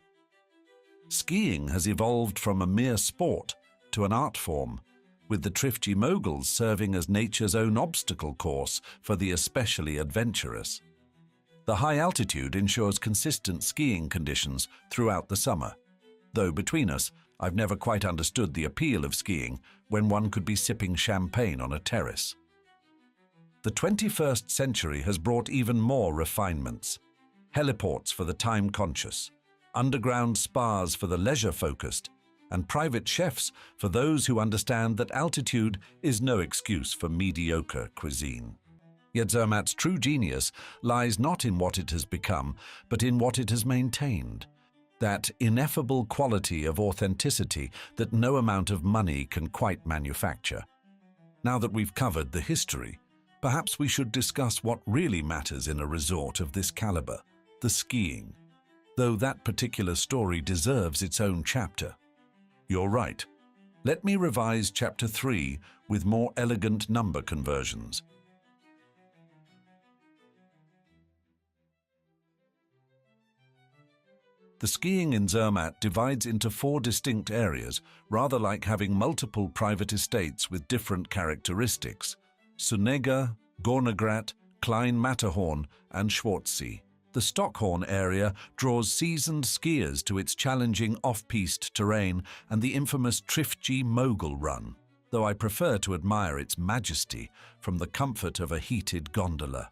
S1: Skiing has evolved from a mere sport to an art form, with the thrifty moguls serving as nature's own obstacle course for the especially adventurous. The high altitude ensures consistent skiing conditions throughout the summer, though between us, I've never quite understood the appeal of skiing when one could be sipping champagne on a terrace. The 21st century has brought even more refinements. Heliports for the time-conscious, underground spas for the leisure-focused, and private chefs for those who understand that altitude is no excuse for mediocre cuisine. Yet Zermatt's true genius lies not in what it has become, but in what it has maintained. That ineffable quality of authenticity that no amount of money can quite manufacture. Now that we've covered the history, perhaps we should discuss what really matters in a resort of this caliber, the skiing, though that particular story deserves its own chapter. You're right. Let me revise Chapter 3 with more elegant number conversions. The skiing in Zermatt divides into 4 distinct areas, rather like having multiple private estates with different characteristics: Sunega, Gornergrat, Klein Matterhorn, and Schwarzsee. The Stockhorn area draws seasoned skiers to its challenging off-piste terrain and the infamous Trifji Mogul Run, though I prefer to admire its majesty from the comfort of a heated gondola.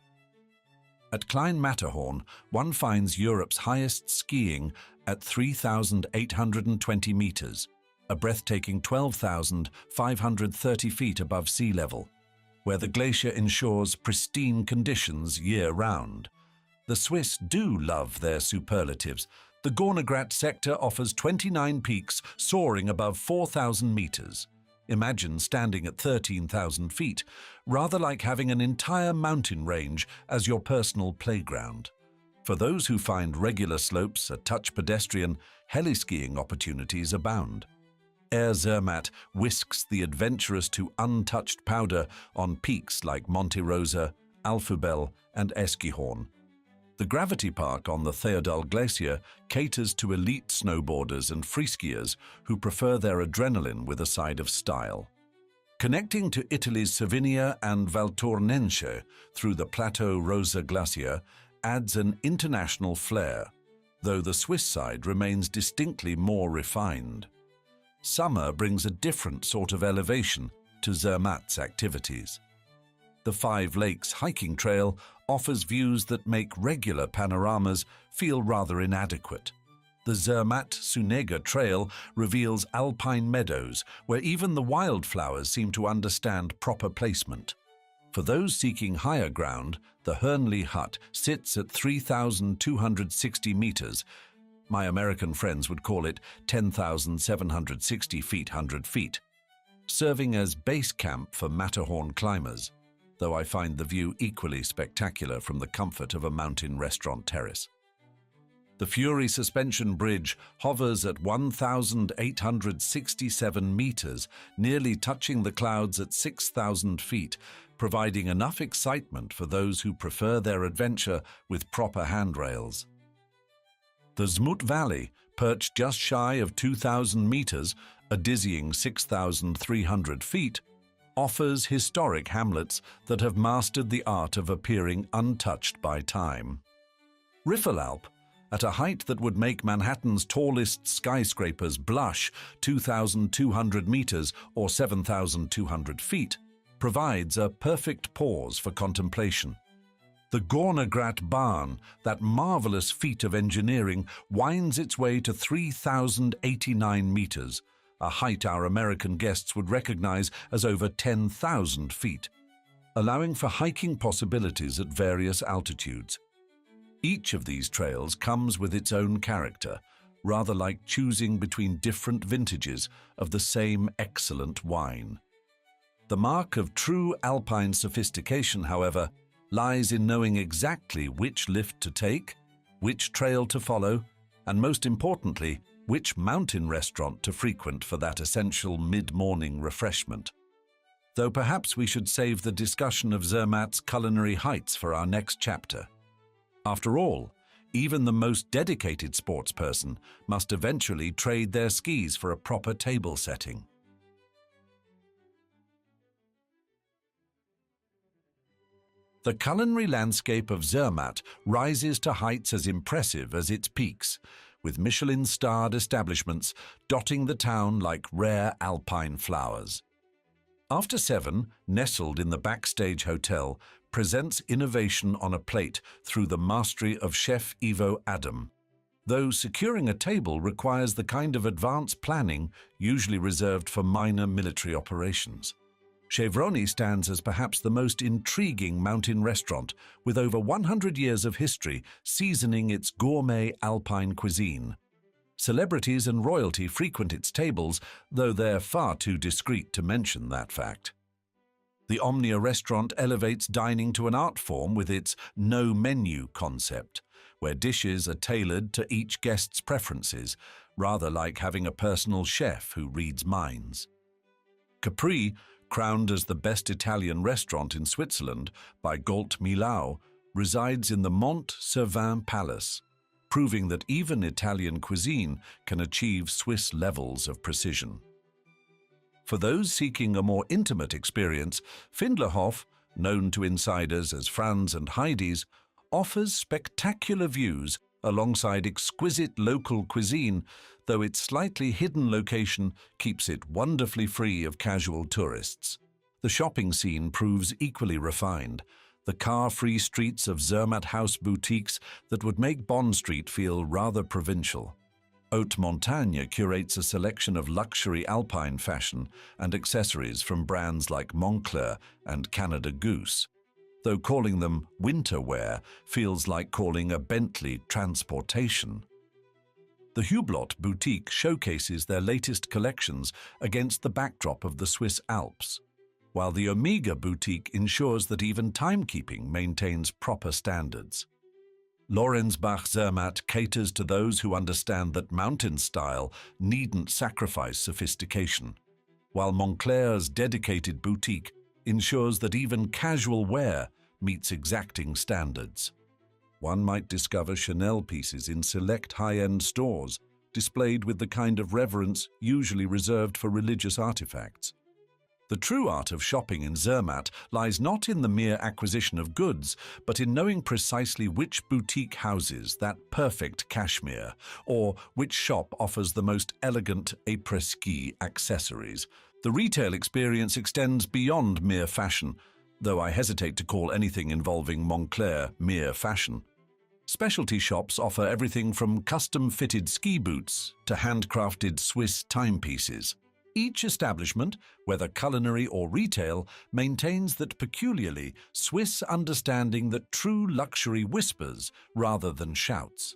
S1: At Klein Matterhorn, one finds Europe's highest skiing at 3,820 meters, a breathtaking 12,530 feet above sea level, where the glacier ensures pristine conditions year-round. The Swiss do love their superlatives. The Gornergrat sector offers 29 peaks soaring above 4,000 meters. Imagine standing at 13,000 feet, rather like having an entire mountain range as your personal playground. For those who find regular slopes a touch pedestrian, heli-skiing opportunities abound. Air Zermatt whisks the adventurous to untouched powder on peaks like Monte Rosa, Alphubel, and Eskihorn. The gravity park on the Theodule Glacier caters to elite snowboarders and freeskiers who prefer their adrenaline with a side of style. Connecting to Italy's Cervinia and Valtournenche through the Plateau Rosa Glacier adds an international flair, though the Swiss side remains distinctly more refined. Summer brings a different sort of elevation to Zermatt's activities. The Five Lakes hiking trail offers views that make regular panoramas feel rather inadequate. The Zermatt-Sunega Trail reveals alpine meadows where even the wildflowers seem to understand proper placement. For those seeking higher ground, the Hernley Hut sits at 3,260 meters. My American friends would call it 10,760 feet, 100 feet, serving as base camp for Matterhorn climbers, though I find the view equally spectacular from the comfort of a mountain restaurant terrace. The Fury Suspension Bridge hovers at 1,867 meters, nearly touching the clouds at 6,000 feet, providing enough excitement for those who prefer their adventure with proper handrails. The Zermatt Valley, perched just shy of 2,000 meters, a dizzying 6,300 feet, offers historic hamlets that have mastered the art of appearing untouched by time. Riffelalp, at a height that would make Manhattan's tallest skyscrapers blush, 2,200 meters or 7,200 feet, provides a perfect pause for contemplation. The Gornergrat barn, that marvelous feat of engineering, winds its way to 3,089 meters, a height our American guests would recognize as over 10,000 feet, allowing for hiking possibilities at various altitudes. Each of these trails comes with its own character, rather like choosing between different vintages of the same excellent wine. The mark of true Alpine sophistication, however, lies in knowing exactly which lift to take, which trail to follow, and most importantly, which mountain restaurant to frequent for that essential mid-morning refreshment. Though perhaps we should save the discussion of Zermatt's culinary heights for our next chapter. After all, even the most dedicated sportsperson must eventually trade their skis for a proper table setting. The culinary landscape of Zermatt rises to heights as impressive as its peaks, with Michelin-starred establishments dotting the town like rare Alpine flowers. After 7, nestled in the Backstage Hotel, presents innovation on a plate through the mastery of Chef Ivo Adam, though securing a table requires the kind of advanced planning usually reserved for minor military operations. Chevroni stands as perhaps the most intriguing mountain restaurant, with over 100 years of history seasoning its gourmet Alpine cuisine. Celebrities and royalty frequent its tables, though they're far too discreet to mention that fact. The Omnia restaurant elevates dining to an art form with its no-menu concept, where dishes are tailored to each guest's preferences, rather like having a personal chef who reads minds. Capri, crowned as the best Italian restaurant in Switzerland by Gault Millau, resides in the Mont Cervin Palace, proving that even Italian cuisine can achieve Swiss levels of precision. For those seeking a more intimate experience, Findlerhof, known to insiders as Franz and Heidi's, offers spectacular views alongside exquisite local cuisine, though its slightly hidden location keeps it wonderfully free of casual tourists. The shopping scene proves equally refined, the car-free streets of Zermatt house boutiques that would make Bond Street feel rather provincial. Haute Montagne curates a selection of luxury Alpine fashion and accessories from brands like Moncler and Canada Goose, though calling them winter wear feels like calling a Bentley transportation. The Hublot boutique showcases their latest collections against the backdrop of the Swiss Alps, while the Omega boutique ensures that even timekeeping maintains proper standards. Lorenzbach Zermatt caters to those who understand that mountain style needn't sacrifice sophistication, while Moncler's dedicated boutique ensures that even casual wear meets exacting standards. One might discover Chanel pieces in select high-end stores, displayed with the kind of reverence usually reserved for religious artifacts. The true art of shopping in Zermatt lies not in the mere acquisition of goods, but in knowing precisely which boutique houses that perfect cashmere, or which shop offers the most elegant après-ski accessories. The retail experience extends beyond mere fashion, though I hesitate to call anything involving Moncler mere fashion. Specialty shops offer everything from custom-fitted ski boots to handcrafted Swiss timepieces. Each establishment, whether culinary or retail, maintains that peculiarly Swiss understanding that true luxury whispers rather than shouts.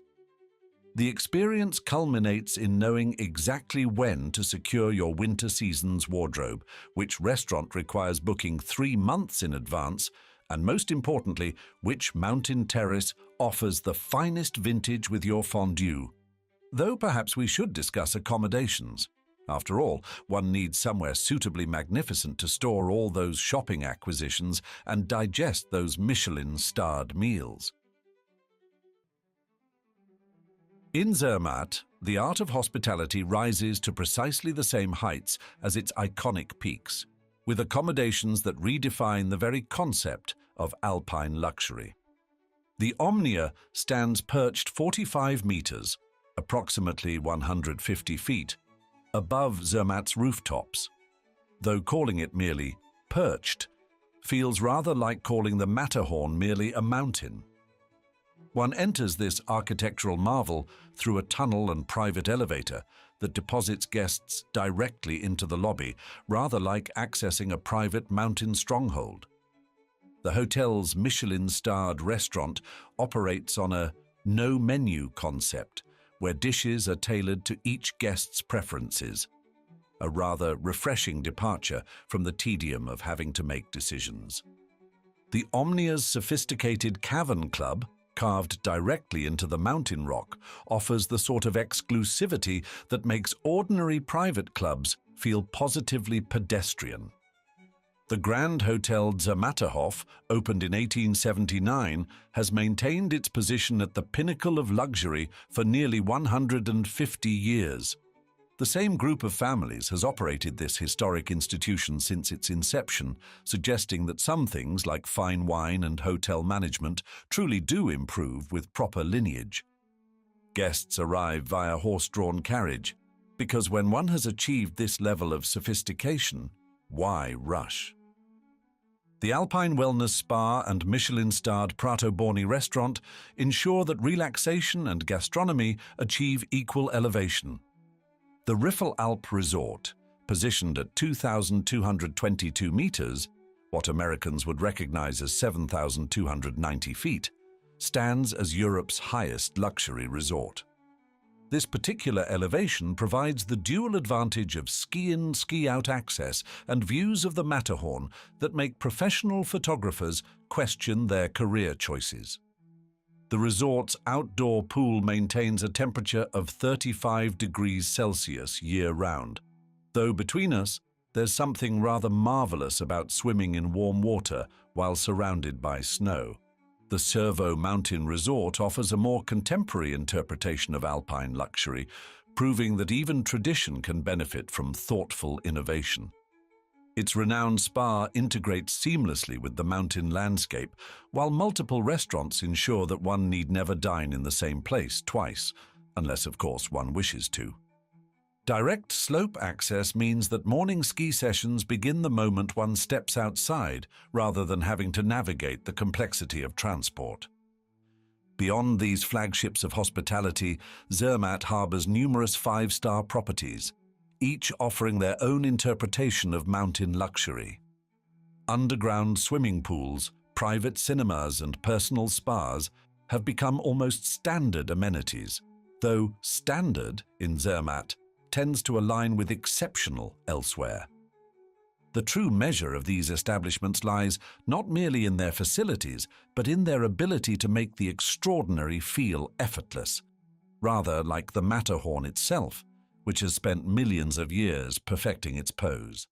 S1: The experience culminates in knowing exactly when to secure your winter season's wardrobe, which restaurant requires booking 3 months in advance, and most importantly, which mountain terrace offers the finest vintage with your fondue. Though perhaps we should discuss accommodations. After all, one needs somewhere suitably magnificent to store all those shopping acquisitions and digest those Michelin-starred meals. In Zermatt, the art of hospitality rises to precisely the same heights as its iconic peaks, with accommodations that redefine the very concept of Alpine luxury. The Omnia stands perched 45 meters, approximately 150 feet, above Zermatt's rooftops. Though calling it merely perched feels rather like calling the Matterhorn merely a mountain. One enters this architectural marvel through a tunnel and private elevator that deposits guests directly into the lobby, rather like accessing a private mountain stronghold. The hotel's Michelin-starred restaurant operates on a no-menu concept, where dishes are tailored to each guest's preferences, a rather refreshing departure from the tedium of having to make decisions. The Omnia's sophisticated cavern club, carved directly into the mountain rock, offers the sort of exclusivity that makes ordinary private clubs feel positively pedestrian. The Grand Hotel Zermatthof, opened in 1879, has maintained its position at the pinnacle of luxury for nearly 150 years. The same group of families has operated this historic institution since its inception, suggesting that some things like fine wine and hotel management truly do improve with proper lineage. Guests arrive via horse-drawn carriage, because when one has achieved this level of sophistication, why rush? The Alpine Wellness Spa and Michelin-starred Prato Borni restaurant ensure that relaxation and gastronomy achieve equal elevation. The Riffel Alp Resort, positioned at 2,222 meters, what Americans would recognize as 7,290 feet, stands as Europe's highest luxury resort. This particular elevation provides the dual advantage of ski-in, ski-out access and views of the Matterhorn that make professional photographers question their career choices. The resort's outdoor pool maintains a temperature of 35 degrees Celsius year-round, though between us, there's something rather marvelous about swimming in warm water while surrounded by snow. The Cervo Mountain Resort offers a more contemporary interpretation of alpine luxury, proving that even tradition can benefit from thoughtful innovation. Its renowned spa integrates seamlessly with the mountain landscape, while multiple restaurants ensure that one need never dine in the same place twice, unless of course one wishes to. Direct slope access means that morning ski sessions begin the moment one steps outside, rather than having to navigate the complexity of transport. Beyond these flagships of hospitality, Zermatt harbors numerous five-star properties, each offering their own interpretation of mountain luxury. Underground swimming pools, private cinemas, and personal spas have become almost standard amenities, though standard in Zermatt tends to align with exceptional elsewhere. The true measure of these establishments lies not merely in their facilities, but in their ability to make the extraordinary feel effortless, rather like the Matterhorn itself, which has spent millions of years perfecting its pose.